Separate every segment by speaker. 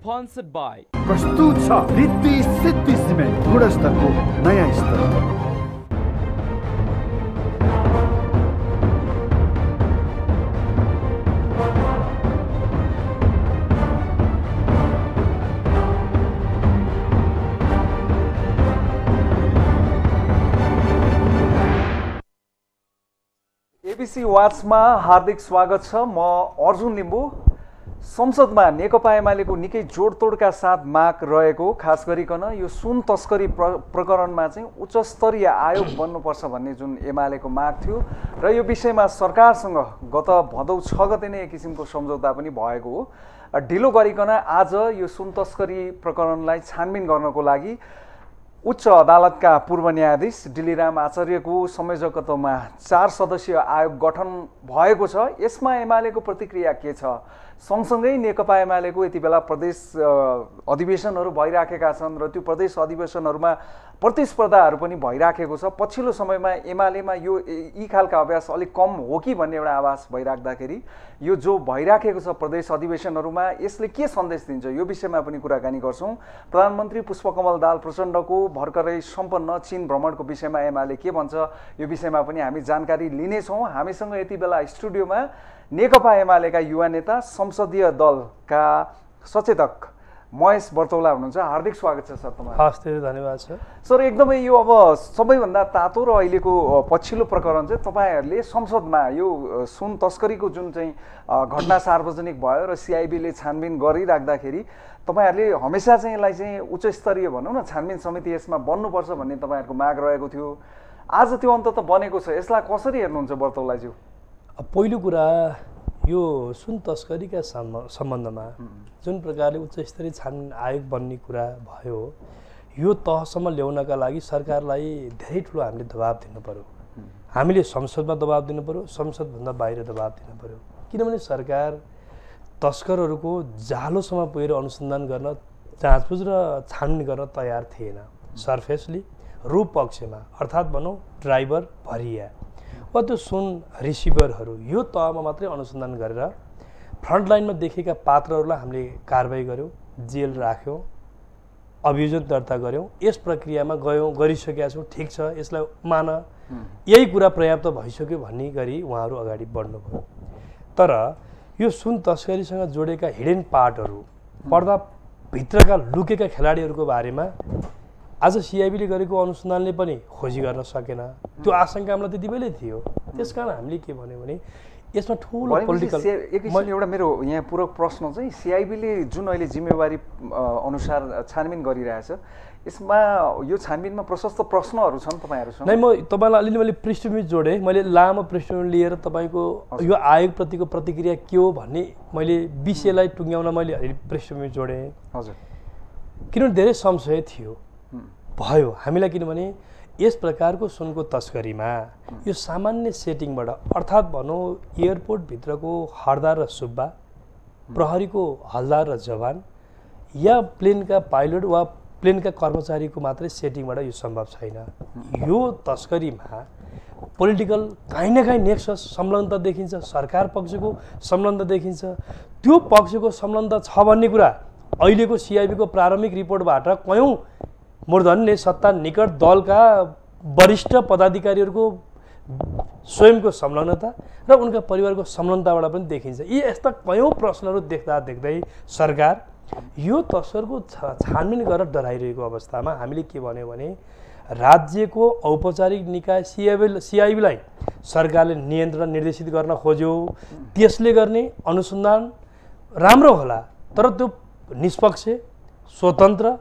Speaker 1: Sponsored by
Speaker 2: प्रस्तुत छ Riddhi Siddhi cement गुणस्तरको नयाँ स्तर।
Speaker 3: एबीसी वाचमा हार्दिक स्वागत छ। म अर्जुन लिम्बू। संसदमा नेकपा एमालेको निकै जोडतोडका साथ माग रहेको, खास गरिकन यो सुन तस्करी प्रकरणमा चाहिँ उच्च स्तरीय आयोग बन्नुपर्छ भन्ने जुन एमालेको माग थियो र यो विषयमा सरकारसँग गत भदौ 6 गते नै एक किसिमको सम्झौता पनि भएको हो। ढिलो गरिकन आज यो सुन तस्करी प्रकरणलाई छानबिन गर्नको लागि उच्च अदालतका पूर्व न्यायाधीश डिलिराम आचार्यको संयोजकत्वमा 4 सदस्यीय आयोग गठन भएको छ। यसमा एमालेको प्रतिक्रिया के छ? सँगसँगै नेकपा एमालेको यति बेला प्रदेश अधिवेशनहरू भइराखेका छन् र त्यो प्रदेश अधिवेशनहरूमा प्रतिस्पर्धाहरू पनि भइराखेको छ। पछिल्लो समयमा एमालेमा यी खालका अभ्यास अलिक कम हो कि भन्ने एउटा आभास भइराख्दाखेरि यो जो भइराखेको छ प्रदेश अधिवेशनहरूमा यसले के सन्देश दिन्छ, यो विषयमा पनि कुराकानी गर्छौँ। प्रधानमन्त्री पुष्पकमल दाहाल प्रचण्डको भर्खरै सम्पन्न चीन भ्रमणको विषयमा एमाले के भन्छ, यो विषयमा पनि हामी जानकारी लिनेछौँ। हामीसँग यति बेला स्टुडियोमा नेकपा एमालेका युवा नेता संसदीय दलका सचेतक महेश बर्तौला हुनुहुन्छ। हार्दिक स्वागत छ सर तपाईँ।
Speaker 4: हस्, धेरै धन्यवाद छ
Speaker 3: सर। एकदमै यो अब सबैभन्दा तातो र अहिलेको पछिल्लो प्रकरण चाहिँ तपाईँहरूले संसदमा यो सुन तस्करीको जुन चाहिँ घटना सार्वजनिक भयो र सिआइबीले छानबिन गरिराख्दाखेरि तपाईँहरूले हमेसा चाहिँ यसलाई चाहिँ उच्च स्तरीय भनौँ न छानबिन समिति यसमा बन्नुपर्छ भन्ने तपाईँहरूको माग रहेको थियो। आज त्यो अन्तत बनेको छ, यसलाई कसरी हेर्नुहुन्छ बर्तौलाज्यू?
Speaker 4: पहिलो कुरा, यो सुन तस्करीका सम्बन्धमा जुन प्रकारले उच्च स्तरीय छानबिन आयोग बन्ने कुरा भयो, यो तहसम्म ल्याउनका लागि सरकारलाई धेरै ठुलो हामीले दबाब दिनु पर्यो। हामीले संसदमा दबाब दिनु पर्यो, संसदभन्दा बाहिर दबाब दिनु पर्यो। किनभने सरकार तस्करहरूको जालोसम्म पुगेर अनुसन्धान गर्न, जाँचबुझ र छानबिन गर्न तयार थिएन। सर्फेसली रूप पक्षमा अर्थात् भनौँ ड्राइभर, भरिया वा त्यो सुन रिसिभरहरू यो तहमा मात्रै अनुसन्धान गरेर फ्रन्टलाइनमा देखेका पात्रहरूलाई हामीले कारबाही गऱ्यौँ, जेल राख्यौँ, अभियोजन दर्ता गऱ्यौँ। यस प्रक्रियामा गरिसकेका छौँ, ठिक छ, यसलाई मान, यही कुरा पर्याप्त भइसक्यो भन्ने गरी उहाँहरू अगाडि बढ्नुभयो। तर यो सुन तस्करीसँग जोडेका हिडेन पार्टहरू, पर्दाभित्रका लुकेका खेलाडीहरूको बारेमा आज सिआइबीले गरेको अनुसन्धानले पनि खोजी गर्न सकेन। त्यो आशंका हामीलाई त्यति बेलै थियो। त्यसकारण हामीले के भन्यो भने यसमा ठुलो पोलिटिकल
Speaker 3: एउटा मेरो यहाँ पूरक प्रश्न चाहिँ सिआइबीले जुन अहिले जिम्मेवारी अनुसार छानबिन गरिरहेछ, यसमा यो छानबिनमा प्रशस्त प्रश्नहरू छन् तपाईँहरूसँग?
Speaker 4: नै, म तपाईँलाई अलिअलि मैले पृष्ठभूमि जोडेँ। मैले लामो पृष्ठभूमि लिएर तपाईँको यो आयोगप्रतिको प्रतिक्रिया के हो भन्ने मैले विषयलाई टुङ्ग्याउन मैले अलिअलि पृष्ठभूमि जोडेँ। हजुर, किनभने धेरै संशय थियो भयो हामीलाई। किनभने यस प्रकारको सुनको तस्करीमा यो सामान्य सेटिङबाट अर्थात् भनौँ एयरपोर्टभित्रको हरदार र सुब्बा, प्रहरीको हलदार र जवान या प्लेनका पाइलट वा प्लेनका कर्मचारीको मात्रै सेटिङबाट यो सम्भव छैन। यो तस्करीमा पोलिटिकल काहीँ न काहीँ नेक्सस संलग्नता देखिन्छ, सरकार पक्षको संलग्नता देखिन्छ। त्यो पक्षको संलग्नता छ भन्ने कुरा अहिलेको सिआइबीको प्रारम्भिक रिपोर्टबाट कयौँ मूर्धन्य सत्ता निकट दलका वरिष्ठ पदाधिकारीहरूको स्वयंको संलग्नता र उनका परिवारको संलग्नताबाट पनि देखिन्छ। यी यस्ता कयौँ प्रश्नहरू देख्दै सरकार यो तस्करको छानबिन गरेर डराइरहेको अवस्थामा हामीले के भन्यो भने राज्यको औपचारिक निकाय सिआइबीलाई सरकारले नियन्त्रण निर्देशित गर्न खोज्यो। त्यसले गर्ने अनुसन्धान राम्रो होला, तर त्यो निष्पक्ष, स्वतन्त्र,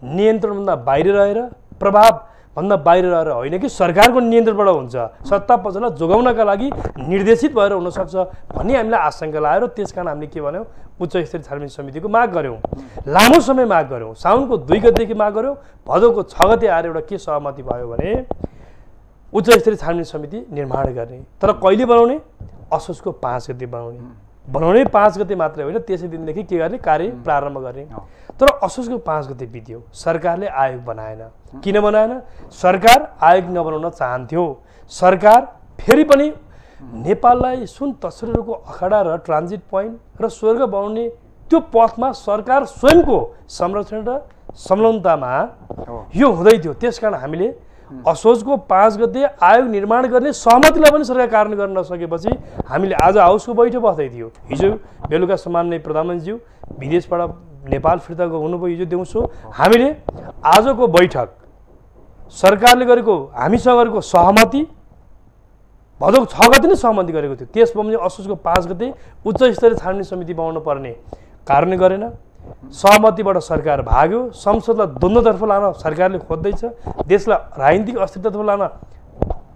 Speaker 4: नियन्त्रणभन्दा बाहिर रहेर, प्रभावभन्दा बाहिर रहेर होइन कि सरकारको नियन्त्रणबाट हुन्छ, सत्ता पक्षलाई जोगाउनका लागि निर्देशित भएर हुनसक्छ भन्ने हामीलाई आशंका लाग्यो। त्यसकारण हामीले के भन्यौँ, उच्च स्तरीय छानबिन समितिको माग गऱ्यौँ। लामो समय माग गऱ्यौँ, साउनको 2 गतेदेखि माग गऱ्यौँ। भदौको 6 गते आएर एउटा के सहमति भयो भने उच्च स्तरीय छानबिन समिति निर्माण गर्ने। तर कहिले बनाउने? असोजको 5 गते बनाउने 5 गते मात्रै होइन, त्यसै दिनदेखि के गर्ने, कार्य प्रारम्भ गर्ने। तर असोजको 5 गते बित्यो, सरकारले आयोग बनाएन। किन बनाएन? सरकार आयोग नबनाउन चाहन्थ्यो। सरकार फेरि पनि नेपाललाई सुन तस्करहरूको अखाडा र ट्रान्जिट पोइन्ट र स्वर्ग बनाउने त्यो पथमा सरकार स्वयंको संरक्षण र संलग्नतामा यो हुँदै थियो। त्यसकारण हामीले असोजको 5 गते आयोग निर्माण गर्ने सहमतिलाई पनि सरकार कार्यान्वयन गर्न नसकेपछि हामीले आज हाउसको बैठक बस्दै थियो। हिजो बेलुका सामान्य प्रधानमन्त्रीज्यू विदेशबाट नेपाल फिर्ता हुनुभयो हिजो दिउँसो। हामीले आजको बैठक सरकारले गरेको हामीसँग गरेको सहमति भदौ 6 गते नै सहमति गरेको थियो। त्यसपछि असोजको 5 गते उच्च स्तरीय छानबिन समिति बनाउनु पर्ने कारण गरेन। सहमतिबाट सरकार भाग्यो। संसदलाई द्वन्द्वतर्फ लान सरकारले खोज्दैछ, देशलाई राजनीतिक अस्थिरतातर्फ लान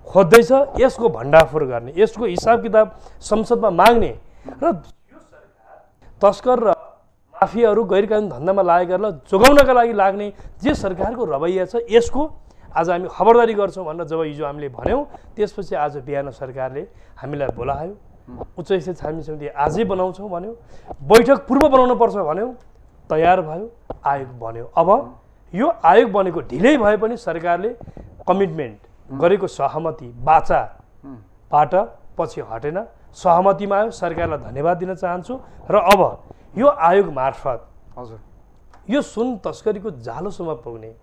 Speaker 4: खोज्दैछ। यसको भण्डाफोर गर्ने, यसको हिसाब किताब संसदमा माग्ने र यो सरकार तस्कर र माफियाहरू गैरकानुनी धन्दामा लागेकाहरूलाई जोगाउनका लागि लाग्ने जे सरकारको रवैया छ यसको आज हामी खबरदारी गर्छौँ भनेर जब हिजो हामीले भन्यौँ, त्यसपछि आज बिहान सरकारले हामीलाई बोलायो। उच्च स्तरीय छानबिन समिति आजै बनाउँछौँ भन्यो। बैठक पूर्व बनाउनु पर्छ भन्यौँ, तयार भयो, आयोग बन्यो। अब यो आयोग बनेको ढिलै भए पनि सरकारले कमिटमेन्ट गरेको सहमति बाचाबाट पछि हटेन, सहमतिमा आयो। सरकारलाई धन्यवाद दिन चाहन्छु। र अब यो आयोग मार्फत
Speaker 3: हजुर
Speaker 4: यो सुन तस्करीको जालोसम्म पुग्ने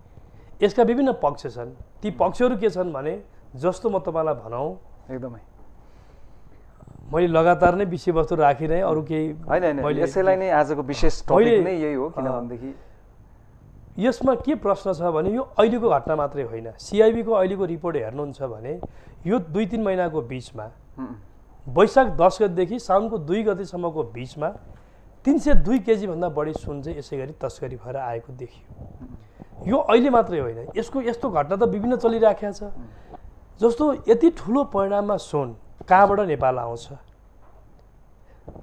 Speaker 4: यसका विभिन्न पक्ष छन्। ती पक्षहरू के छन् भने जस्तो म तपाईँलाई भनौँ,
Speaker 3: एकदमै
Speaker 4: मैले लगातार नै विषयवस्तु राखिरहेँ। अरू केही
Speaker 3: होइन, यसैलाई नै आजको विशेष टपिक नै यही हो। किनभनेदेखि
Speaker 4: यसमा के प्रश्न छ भने यो अहिलेको घटना मात्रै होइन। सिआइबीको अहिलेको रिपोर्ट हेर्नुहुन्छ भने यो 2-3 महिनाको बिचमा वैशाख 10 गतेदेखि साउनको 2 गतेसम्मको बिचमा 302 केजी भन्दा बढी सुन चाहिँ यसै गरी तस्करी भएर आएको देखियो। यो अहिले मात्रै होइन, यसको यस्तो घटना त विभिन्न चलिराखेको छ। जस्तो यति ठुलो परिणाममा सुन कहाँबाट नेपाल आउँछ,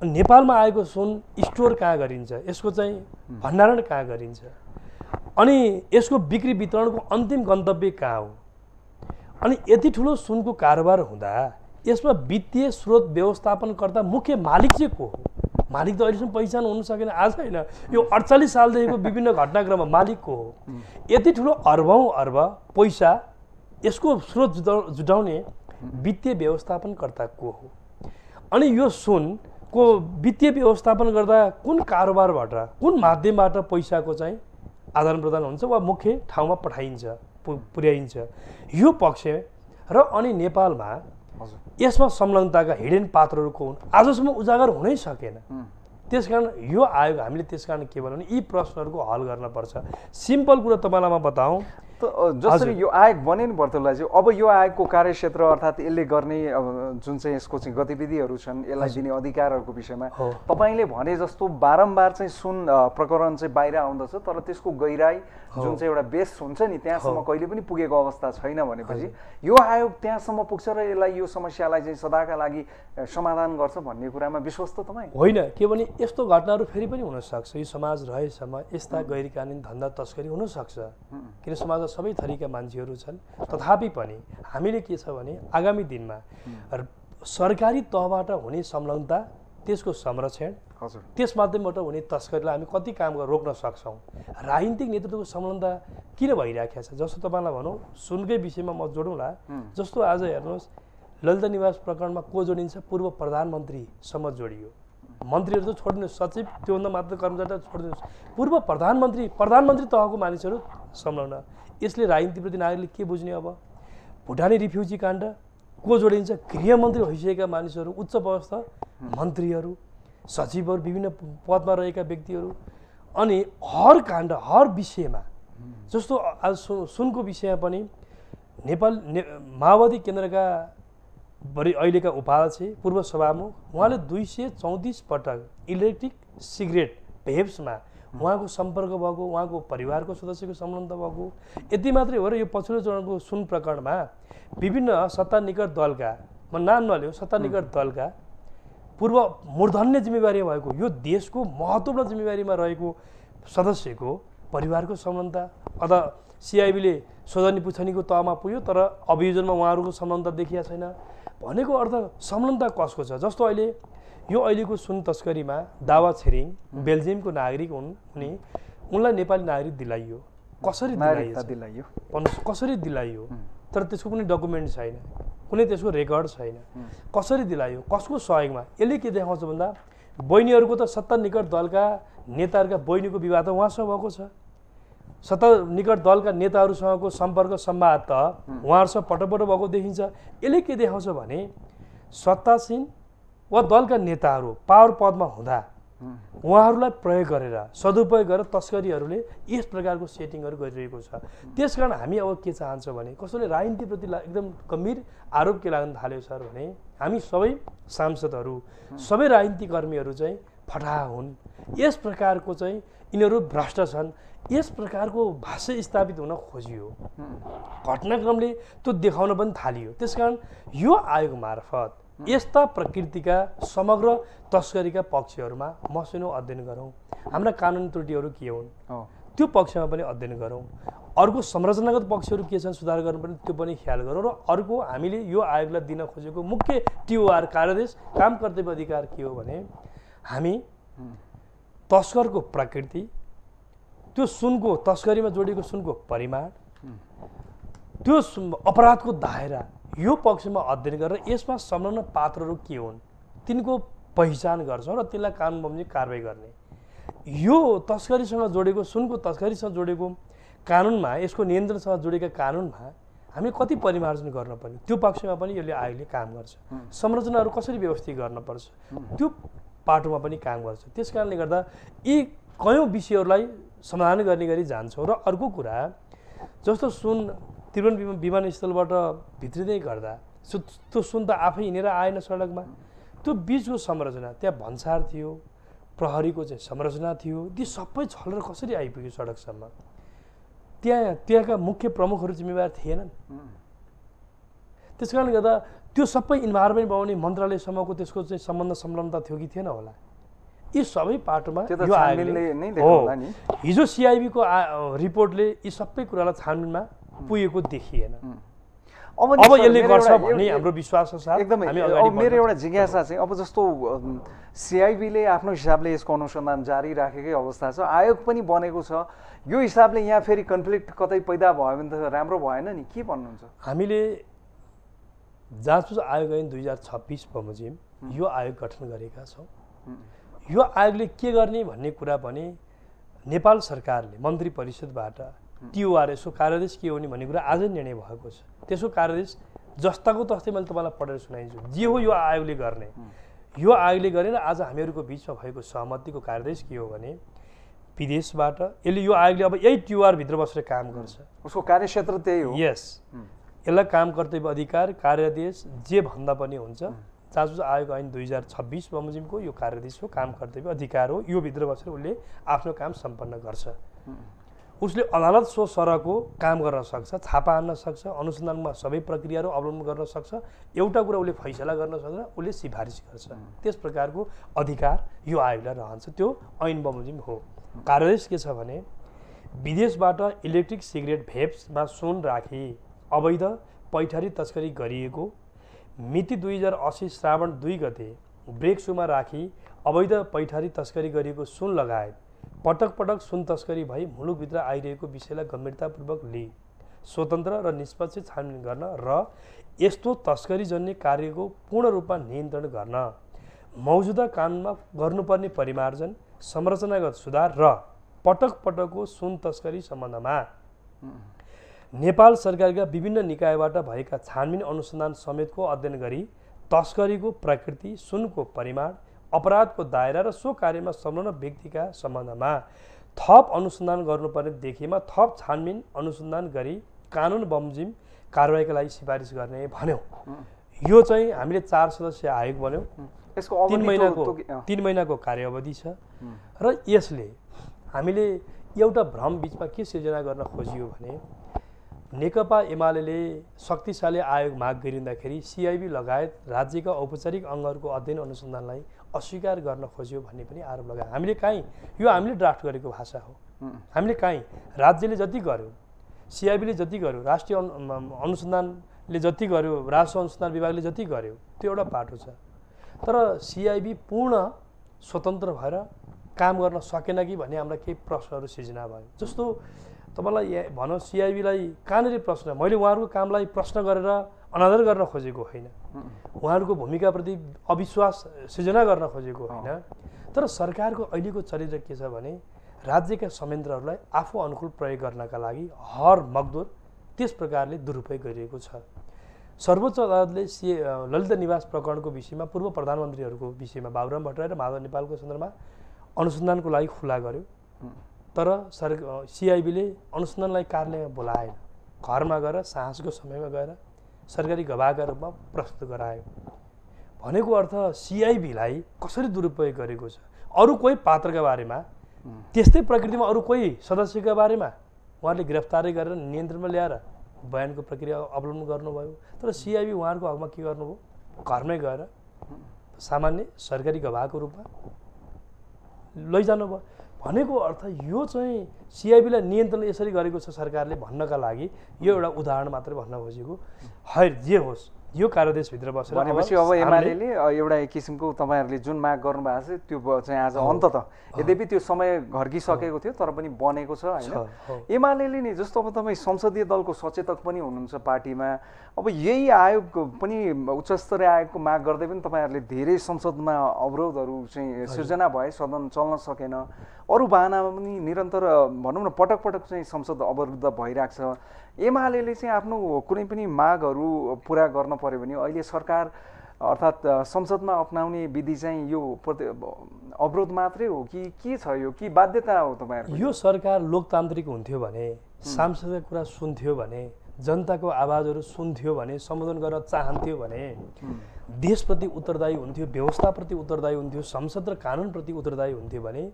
Speaker 4: नेपालमा आएको सुन स्टोर कहाँ गरिन्छ, यसको चाहिँ भण्डारण कहाँ गरिन्छ, अनि यसको बिक्री वितरणको अन्तिम गन्तव्य कहाँ हो। अनि यति ठुलो सुनको कारोबार हुँदा यसमा वित्तीय स्रोत व्यवस्थापनकर्ता मुख्य मालिक चाहिँ को हो? मालिक त अहिलेसम्म पहिचान हुन सकेन। आज होइन, यो 48 सालदेखिको विभिन्न घटनाक्रममा मालिक को हो? यति ठुलो अर्बौं अर्ब पैसा यसको स्रोत जुटाउने वित्तीय व्यवस्थापनकर्ता को हो? अनि यो सुनको वित्तीय व्यवस्थापन गर्दा कुन कारोबारबाट, कुन माध्यमबाट पैसाको चाहिँ आदान प्रदान हुन्छ वा मुख्य ठाउँमा पठाइन्छ, पुर्याइन्छ? यो पक्ष र अनि नेपालमा यसमा संलग्नताका हिडेन पात्रहरू को हुन् आजसम्म उजागर हुनै सकेन। त्यसकारण यो आयोग हामीले त्यसकारण के भन्नु भने यी प्रश्नहरूको हल गर्न पर्छ। सिम्पल कुरा तपाईँलाई म बताऊँ,
Speaker 3: जसरी यो आयोग बन्यो नि बर्तुललाई चाहिँ अब यो आयोगको कार्यक्षेत्र अर्थात् यसले गर्ने जुन चाहिँ यसको चाहिँ गतिविधिहरू छन्, यसलाई दिने अधिकारहरूको विषयमा तपाईँले भने जस्तो बारम्बार चाहिँ सुन प्रकरण चाहिँ बाहिर आउँदछ, तर त्यसको गहिराई जुन चाहिँ एउटा बेस हुन्छ नि त्यहाँसम्म कहिले पनि पुगेको अवस्था छैन भनेपछि यो आयोग त्यहाँसम्म पुग्छ र यसलाई यो समस्यालाई चाहिँ सदाका लागि समाधान गर्छ भन्ने कुरामा विश्वास त तपाईँ
Speaker 4: होइन? के भने यस्तो घटनाहरू फेरि पनि हुनसक्छ। यो समाज रहेसम्म यस्ता गैरकानुनी धन्दा तस्करी हुनसक्छ, किन समाजमा सबै थरीका मान्छेहरू छन्। तथापि पनि हामीले के छ भने आगामी दिनमा सरकारी तहबाट हुने संलग्नता, त्यसको संरक्षण, त्यस माध्यमबाट हुने तस्करीलाई हामी कति काम रोक्न सक्छौँ। राजनीतिक नेतृत्वको संलग्नता किन भइरहेको छ? जस्तो तपाईँलाई भनौँ, सुनकै विषयमा म जोडौँला। जस्तो आज हेर्नुहोस्, ललिता निवास प्रकरणमा को जोडिन्छ? पूर्व प्रधानमन्त्रीसम्म जोडियो। मन्त्रीहरू त छोडिदिनु, सचिव त्योभन्दा मात्र कर्मचारी छोडिदिनुहोस्, पूर्व प्रधानमन्त्री तहको मानिसहरू संलग्न। यसले राजनीतिप्रति नागरिकले के बुझ्ने? अब भुटानी रिफ्युजी काण्ड को जोडिन्छ? गृहमन्त्री भइसकेका मानिसहरू, उच्च पदस्थ मन्त्रीहरू, सचिवहरू, विभिन्न पदमा रहेका व्यक्तिहरू। अनि हर काण्ड, हर विषयमा, जस्तो आज सुनको विषयमा पनि माओवादी केन्द्रका अहिलेका उपाध्यक्ष, पूर्व सभामुख, उहाँले 234 पटक इलेक्ट्रिक सिगरेट भेप्समा उहाँको सम्पर्क भएको, उहाँको परिवारको सदस्यको संलग्नता भएको। यति मात्रै हो र यो पछिल्लो चरणको सुन प्रकरणमा विभिन्न सत्ता निकट दलका, म नाम नलिउँ, सत्ता निकट दलका पूर्व मूर्धन्य जिम्मेवारी भएको, यो देशको महत्त्वपूर्ण जिम्मेवारीमा रहेको सदस्यको परिवारको संलग्नता। अथवा सिआइबीले सोधनी पुछनीको तहमा पुग्यो तर अभियोजनमा उहाँहरूको संलग्नता देखिया छैन भनेको अर्थ संलग्नता कसको छ? जस्तो अहिले यो अहिलेको सुन तस्करीमा दावा छिरिङ बेल्जियमको नागरिक हुन्, उनलाई नेपाली नागरिक दिलाइयो। कसरी दिलाइयो? कसरी दिलाइयो? तर त्यसको कुनै डकुमेन्ट छैन, कुनै त्यसको रेकर्ड छैन। कसरी दिलाइयो? कसको सहयोगमा? यसले के देखाउँछ भन्दा बहिनीहरूको त सत्ता निकट दलका नेताहरूका बहिनीको विवाह त उहाँसँग भएको छ। सत्ता निकट दलका नेताहरूसँगको सम्पर्क संवाद त उहाँहरूसँग पटक भएको देखिन्छ। यसले के देखाउँछ भने सत्तासीन वा दलका नेताहरू पावर पदमा हुँदा उहाँहरूलाई प्रयोग गरेर सदुपयोग गरेर तस्करीहरूले यस प्रकारको सेटिङहरू गरिरहेको छ। त्यसकारण हामी अब के चाहन्छौँ भने कसैले राजनीतिप्रति एकदम गम्भीर आरोप के लाग्न थाल्यो सर भने हामी सबै सांसदहरू सबै राजनीतिक कर्मीहरू चाहिँ फटाहा हुन्, यस प्रकारको चाहिँ यिनीहरू भ्रष्ट छन्, यस प्रकारको भाष्य स्थापित हुन खोजियो। घटनाक्रमले त्यो देखाउन पनि थालियो। त्यसकारण यो आयोग मार्फत यस्ता प्रकृतिका समग्र तस्करीका पक्षहरूमा मसिनो अध्ययन गरौँ, हाम्रा कानुन त्रुटिहरू के हुन् त्यो पक्षमा पनि अध्ययन गरौँ, अर्को संरचनागत पक्षहरू के छन् सुधार गर्नु पनि त्यो पनि ख्याल गरौँ। र अर्को हामीले यो आयोगलाई दिन खोजेको मुख्य टिओआर कार्यादेश काम कर्तव्य अधिकार के हो भने हामी तस्करको प्रकृति, त्यो सुनको तस्करीमा जोडिएको सुनको परिमाण, त्यो अपराधको दायरा यो पक्षमा अध्ययन गरेर यसमा संलग्न पात्रहरू के हुन् तिनको पहिचान गर्छौँ र त्यसलाई कानुन बमोजिम कारबाही गर्ने। यो तस्करीसँग जोडेको सुनको तस्करीसँग जोडेको कानुनमा, यसको नियन्त्रणसँग जोडेका कानुनमा हामीले कति परिमार्जन गर्नुपर्ने त्यो पक्षमा पनि यसले आयोगले काम गर्छ। संरचनाहरू कसरी व्यवस्थित गर्नुपर्छ त्यो पाटोमा पनि काम गर्छ। त्यस कारणले गर्दा यी कयौँ विषयहरूलाई समाधान गर्ने गरी जान्छौँ। र अर्को कुरा जस्तो सुन त्रिभुवन विमानस्थलबाट भित्रिँदै गर्दा त्यो सुन त आफै हिँडेर आएन सडकमा, त्यो बिचको संरचना त्यहाँ भन्सार थियो, प्रहरीको चाहिँ संरचना थियो, ती सबै छलेर कसरी आइपुग्यो सडकसम्म? त्यहाँका मुख्य प्रमुखहरू जिम्मेवार थिएनन्। त्यस कारणले गर्दा त्यो सबै इन्भाइरोमेन्ट बनाउने मन्त्रालयसम्मको त्यसको चाहिँ सम्बन्ध संलग्नता थियो कि थिएन होला? यी सबै पाटोमा यो आयोगले हो। हिजो सिआइबीको रिपोर्टले यी सबै कुरालाई छानबिनमा पुगेको देखिएन। अब यसले गर्छ भन्ने हाम्रो विश्वास छ साथ।
Speaker 3: एकदमै मेरो एउटा जिज्ञासा चाहिँ अब जस्तो सिआइबीले आफ्नो हिसाबले यसको अनुसन्धान जारी राखेकै अवस्था छ, आयोग पनि बनेको छ, यो हिसाबले यहाँ फेरि कन्फ्लिक्ट कतै पैदा भयो भने त राम्रो भएन नि, के भन्नुहुन्छ?
Speaker 4: हामीले जाँचबुझ आयोग ऐन 2026 बमोजिम यो आयोग गठन गरेका छौँ। यो आयोगले के गर्ने भन्ने कुरा पनि नेपाल सरकारले मन्त्री परिषदबाट टिओआरएसको कार्यादेश के हो नि भन्ने कुरा आजै निर्णय भएको छ। त्यसको कार्यादेश जस्ताको तस्तै मैले तपाईँलाई पढेर सुनाइन्छु। जे हो यो आयोगले गर्ने, यो आयोगले गरेर आज हामीहरूको बिचमा भएको सहमतिको कार्यादेश के हो भने विदेशबाट यसले यो आयोगले अब यही टिओआर भित्र बसेर काम गर्छ,
Speaker 3: उसको कार्यक्षेत्र त्यही हो।
Speaker 4: यस, यसलाई काम कर्तव्य अधिकार कार्यादेश जे भन्दा पनि हुन्छ। जाँचबुझ आयोग ऐन 2026 बमोजिमको यो कार्यादेश हो, काम कर्तव्य अधिकार हो, यो भित्र बसेर उसले आफ्नो काम सम्पन्न गर्छ। उसले अदालत सो सरहको काम गर्न सक्छ, छापा हान्न सक्छ, अनुसन्धानमा सबै प्रक्रियाहरू अवलम्बन गर्न सक्छ, एउटा कुरा उसले फैसला गर्न सक्दैन, उसले सिफारिस गर्छ। त्यस प्रकारको अधिकार यो आयोगलाई रहन्छ, त्यो ऐन बमोजिम हो। कार्यादेश के छ भने विदेशबाट इलेक्ट्रिक सिगरेट भेप्समा सुन राखी अवैध पैठारी तस्करी गरिएको, मिति 2080 श्रावण 2 गते ब्रेक सुमा राखी अवैध पैठारी तस्करी गरिएको सुन लगायत पटक पटक सुन तस्करी भई मुलुकभित्र आइरहेको विषयलाई गम्भीरतापूर्वक लिई स्वतन्त्र र निष्पक्ष छानबिन गर्न र यस्तो तस्करीजन्य कार्यको पूर्ण रूपमा नियन्त्रण गर्न मौजुदा कानुनमा गर्नुपर्ने परिमार्जन, संरचनागत सुधार र पटक पटकको सुन तस्करी सम्बन्धमा नेपाल सरकारका विभिन्न निकायबाट भएका छानबिन अनुसन्धान समेतको अध्ययन गरी तस्करीको प्रकृति, सुनको परिमाण, अपराधको दायरा र सो कार्यमा संलग्न व्यक्तिका सम्बन्धमा थप अनुसन्धान गर्नुपर्ने देखिएमा थप छानबिन अनुसन्धान गरी कानुन बमोजिम कारबाहीका लागि सिफारिस गर्ने भन्यौँ। यो चाहिँ हामीले 4 सदस्यीय आयोग बन्यौँ।
Speaker 3: यसको
Speaker 4: 3 महिनाको कार्यावधि छ र यसले हामीले एउटा भ्रम बिचमा के सिर्जना गर्न खोजियो भने नेकपा एमाले शक्तिशाली आयोग माग गरिँदाखेरि सिआइबी लगायत राज्यका औपचारिक अङ्गहरूको अध्ययन अनुसन्धानलाई अस्वीकार गर्न खोज्यो भन्ने पनि आरोप लगायो। हामीले कहीँ यो हामीले ड्राफ्ट गरेको भाषा हो, हामीले कहीँ राज्यले जति गर्यो, सिआइबीले जति गर्यो, राष्ट्रिय अनुसन्धानले जति गर्यो, राष्ट्र अनुसन्धान विभागले जति गर्यो त्यो एउटा पाटो छ। तर सिआइबी पूर्ण स्वतन्त्र भएर काम गर्न सकेन कि भन्ने हाम्रा केही प्रश्नहरू सिर्जना भयो। जस्तो तपाईँलाई भनौँ सिआइबीलाई कहाँनिर प्रश्न, मैले उहाँहरूको कामलाई प्रश्न गरेर अनादर गर्न खोजेको होइन, उहाँहरूको भूमिकाप्रति अविश्वास सिर्जना गर्न खोजेको होइन। तर सरकारको अहिलेको चरित्र के छ भने राज्यका संयन्त्रहरूलाई आफू अनुकूल प्रयोग गर्नका लागि हर मकदुर त्यस प्रकारले दुरुपयोग गरिएको छ। सर्वोच्च अदालतले ललित निवास प्रकरणको विषयमा पूर्व प्रधानमन्त्रीहरूको विषयमा बाबुराम भट्टराई र माधव नेपालको सन्दर्भमा अनुसन्धानको लागि खुला गर्यो। तर सिआइबीले अनुसन्धानलाई कार्यालयमा बोलाएन, घरमा गएर साहसको समयमा गएर सरकारी गवाहका रूपमा प्रस्तुत गरायो। भनेको अर्थ सिआइबीलाई कसरी दुरुपयोग गरेको छ, अरू कोही पात्रका बारेमा त्यस्तै प्रकृतिमा अरू कोही सदस्यका बारेमा उहाँले गिरफ्तारी गरेर नियन्त्रणमा ल्याएर बयानको प्रक्रिया अवलम्बन गर्नुभयो। तर सिआइबी उहाँहरूको हकमा के गर्नुभयो, घरमै गएर सामान्य सरकारी गवाहको रूपमा लैजानुभयो। भनेको अर्थ यो चाहिँ सिआइबीलाई नियन्त्रण यसरी गरेको छ सरकारले भन्नका लागि यो एउटा उदाहरण मात्रै भन्न खोजेको। जे होस् यो कार्यदेशभित्र बसेर
Speaker 3: भनेपछि अब एमालेले एउटा एक किसिमको तपाईँहरूले जुन माग गर्नुभएको छ त्यो चाहिँ आज अन्ततः यद्यपि त्यो समय घर्किसकेको थियो तर पनि बनेको छ होइन। एमालेले नि जस्तो अब तपाईँ संसदीय दलको सचेतक पनि हुनुहुन्छ पार्टीमा, अब यही आयोग पनि उच्च स्तरीय आयोगको माग गर्दै पनि तपाईँहरूले धेरै संसदमा अवरोधहरू चाहिँ सिर्जना भए, सदन चल्न सकेन, अरू बाहनामा पनि निरन्तर भनौँ न पटक पटक चाहिँ संसद अवरुद्ध भइरहेको छ। एमालेले चाहिँ आफ्नो कुनै पनि मागहरू पुरा गर्न पर्यो भने अहिले सरकार अर्थात् संसदमा अपनाउने विधि चाहिँ यो अवरोध मात्रै हो कि के छ, यो कि बाध्यता हो तपाईँहरूको?
Speaker 4: यो सरकार लोकतान्त्रिक हुन्थ्यो भने, सांसदका कुरा सुन्थ्यो भने, जनताको आवाजहरू सुन्थ्यो भने, सम्बोधन गर्न चाहन्थ्यो भने, देशप्रति उत्तरदायी हुन्थ्यो, व्यवस्थाप्रति उत्तरदायी हुन्थ्यो, संसद र कानुनप्रति उत्तरदायी हुन्थ्यो भने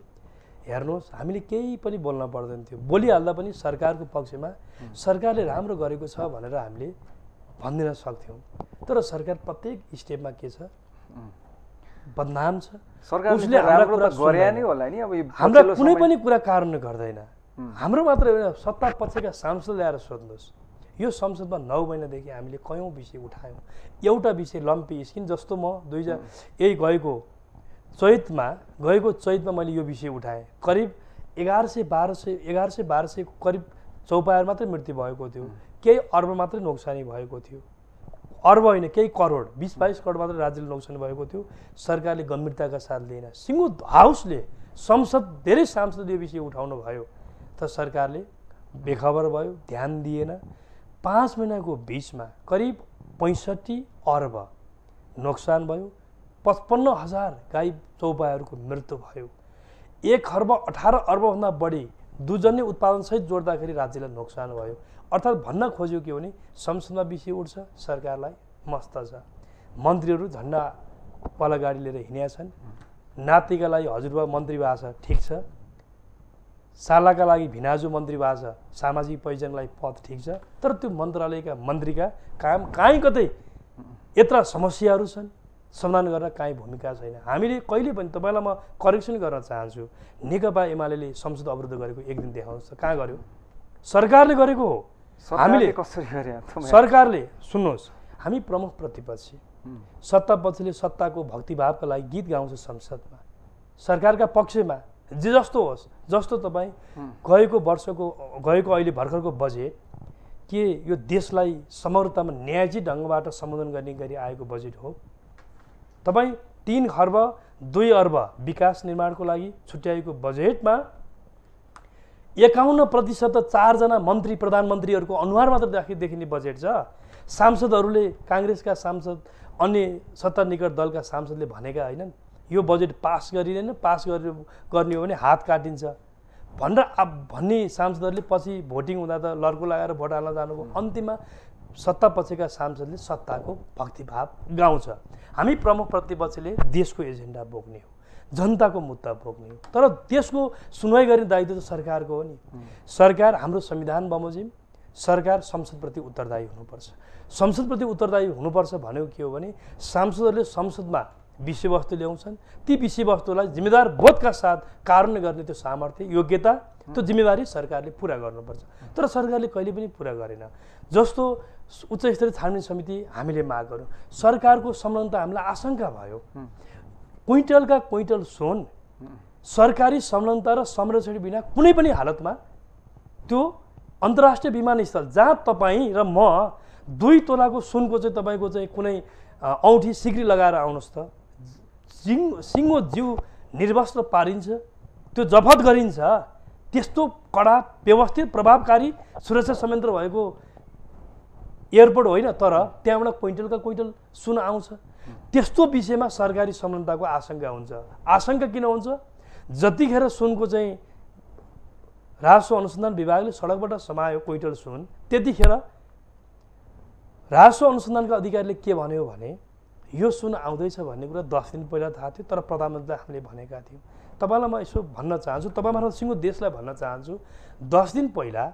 Speaker 4: हेर्नुहोस् हामीले केही पनि बोल्न पर्दैन थियो। बोलिहाल्दा पनि सरकारको पक्षमा सरकारले राम्रो गरेको छ भनेर हामीले भनिदिन सक्थ्यौँ। तर सरकार प्रत्येक स्टेपमा के छ, बदनाम छ।
Speaker 3: उसले राम्रो त गरे नै होला नि, अब
Speaker 4: हाम्रा कुनै पनि कुरा कारण गर्दैन। हाम्रो मात्र होइन, सत्ता पक्षका सांसद ल्याएर सोध्नुहोस्। यो संसदमा 9 महिनादेखि हामीले कयौँ विषय उठायौँ। एउटा विषय लम्पी स्किन जस्तो म गएको चैतमा मैले यो विषय उठाएँ। करिब 1100-1200 करिब चौपायर मात्रै मृत्यु भएको थियो, केही अर्ब मात्रै नोक्सानी भएको थियो। अर्ब होइन, केही करोड, 20-22 करोड मात्रै राज्यले नोक्सानी भएको थियो। सरकारले गम्भीरताका साथ लिएन। सिङ्गो हाउसले संसद धेरै सांसद यो विषय उठाउनु भयो, तर सरकारले बेखबर भयो, ध्यान दिएन। 5 महिनाको बिचमा करिब 65 अर्ब नोक्सान भयो, 55,000 गाई चौपायाहरूको मृत्यु भयो, 1 खर्ब 18 अर्बभन्दा बढी दुधजन्य उत्पादनसहित जोड्दाखेरि राज्यलाई नोक्सान भयो। अर्थात् भन्न खोज्यो के भने संसदमा विषय उठ्छ, सरकारलाई मस्त छ। मन्त्रीहरू झन्डा पल्ला गाडी लिएर हिँडेका छन्। नातिका लागि हजुरबा मन्त्री भएको छ, ठिक छ। सालाका लागि भिनाजु मन्त्री भएको छ, सामाजिक पहिचानलाई पद ठिक छ। तर त्यो मन्त्रालयका मन्त्रीका काम काहीँ कतै यत्र समस्याहरू छन्, समाधान गर्न काहीँ भूमिका छैन। हामीले कहिले पनि तपाईँलाई म करेक्सन गर्न चाहन्छु, नेकपा एमाले संसद अवरुद्ध गरेको एक दिन देखाउनुहोस् त, कहाँ गर्यो? सरकारले गरेको हो। हामीले
Speaker 3: कसरी गरे?
Speaker 4: सरकारले सुन्नुहोस्, हामी प्रमुख प्रतिपक्षी, सत्ता पक्षले सत्ताको भक्तिभावका लागि गीत गाउँछ संसदमा, सरकारका पक्षमा जे जस्तो होस्। जस्तो तपाईँ गएको अहिले भर्खरको बजेट के यो देशलाई समग्रतामा न्यायिक ढङ्गबाट सम्बोधन गर्ने गरी आएको बजेट हो। तपाईँ 3 खर्ब 2 अर्ब विकास निर्माणको लागि छुट्याएको बजेटमा 51% 4 जना मन्त्री प्रधानमन्त्रीहरूको अनुहार मात्र देखिने बजेट छ। सांसदहरूले, काङ्ग्रेसका सांसद, अन्य सत्ता निकट दलका सांसदले भनेका होइनन् यो बजेट पास गरिँदैन, पास गर्ने हो भने हात काटिन्छ भन्ने सांसदहरूले पछि भोटिङ हुँदा त लड्को लगाएर भोट हाल्न जानुभयो। अन्तिममा सत्ता पक्षका सांसदले सत्ताको भक्तिभाव गाउँछ। हामी प्रमुख प्रतिपक्षले देशको एजेन्डा बोक्ने हो, जनताको मुद्दा बोक्ने हो। तर त्यसको सुनवाई गर्ने दायित्व त सरकारको हो नि। सरकार हाम्रो संविधान बमोजिम, सरकार संसदप्रति उत्तरदायी हुनुपर्छ। संसदप्रति उत्तरदायी हुनुपर्छ भनेको के हो भने सांसदहरूले संसदमा विषयवस्तु ल्याउँछन्, ती विषयवस्तुलाई जिम्मेदार बोधका साथ कार्यान्वयन गर्ने त्यो सामर्थ्य, योग्यता, त्यो जिम्मेवारी सरकारले पुरा गर्नुपर्छ। तर सरकारले कहिले पनि पुरा गरेन। जस्तो उच्च स्तरीय छानबिन समिति हामीले माग गर्यौँ, सरकारको संलग्नता हामीलाई आशंका भयो। क्विन्टलका क्विन्टल सुन सरकारी संलग्नता र संरक्षण बिना कुनै पनि हालतमा त्यो अन्तर्राष्ट्रिय विमानस्थल जहाँ तपाईँ र म 2 तोलाको सुनको चाहिँ तपाईँको चाहिँ कुनै औँठी सिक्री लगाएर आउनुहोस् त, सिङ्गो जिउ निर्वस्त्र पारिन्छ, त्यो जफत गरिन्छ। त्यस्तो कडा व्यवस्थित प्रभावकारी सुरक्षा संयन्त्र भएको एयरपोर्ट होइन, तर त्यहाँबाट क्विन्टलका क्विन्टल सुन आउँछ। त्यस्तो विषयमा सरकारी संलग्नताको आशंका हुन्छ। आशंका किन हुन्छ? जतिखेर सुनको चाहिँ राजस्व अनुसन्धान विभागले सडकबाट समायो क्विन्टल सुन, त्यतिखेर राजस्व अनुसन्धानका अधिकारीले के भन्यो भने यो सुन आउँदैछ भन्ने कुरा 10 दिन पहिला थाहा थियो, तर प्रधानमन्त्रीले हामीले भनेका थियौँ। तपाईँलाई म यसो भन्न चाहन्छु, तपाईँबाट सिङ्गो देशलाई भन्न चाहन्छु, 10 दिन पहिला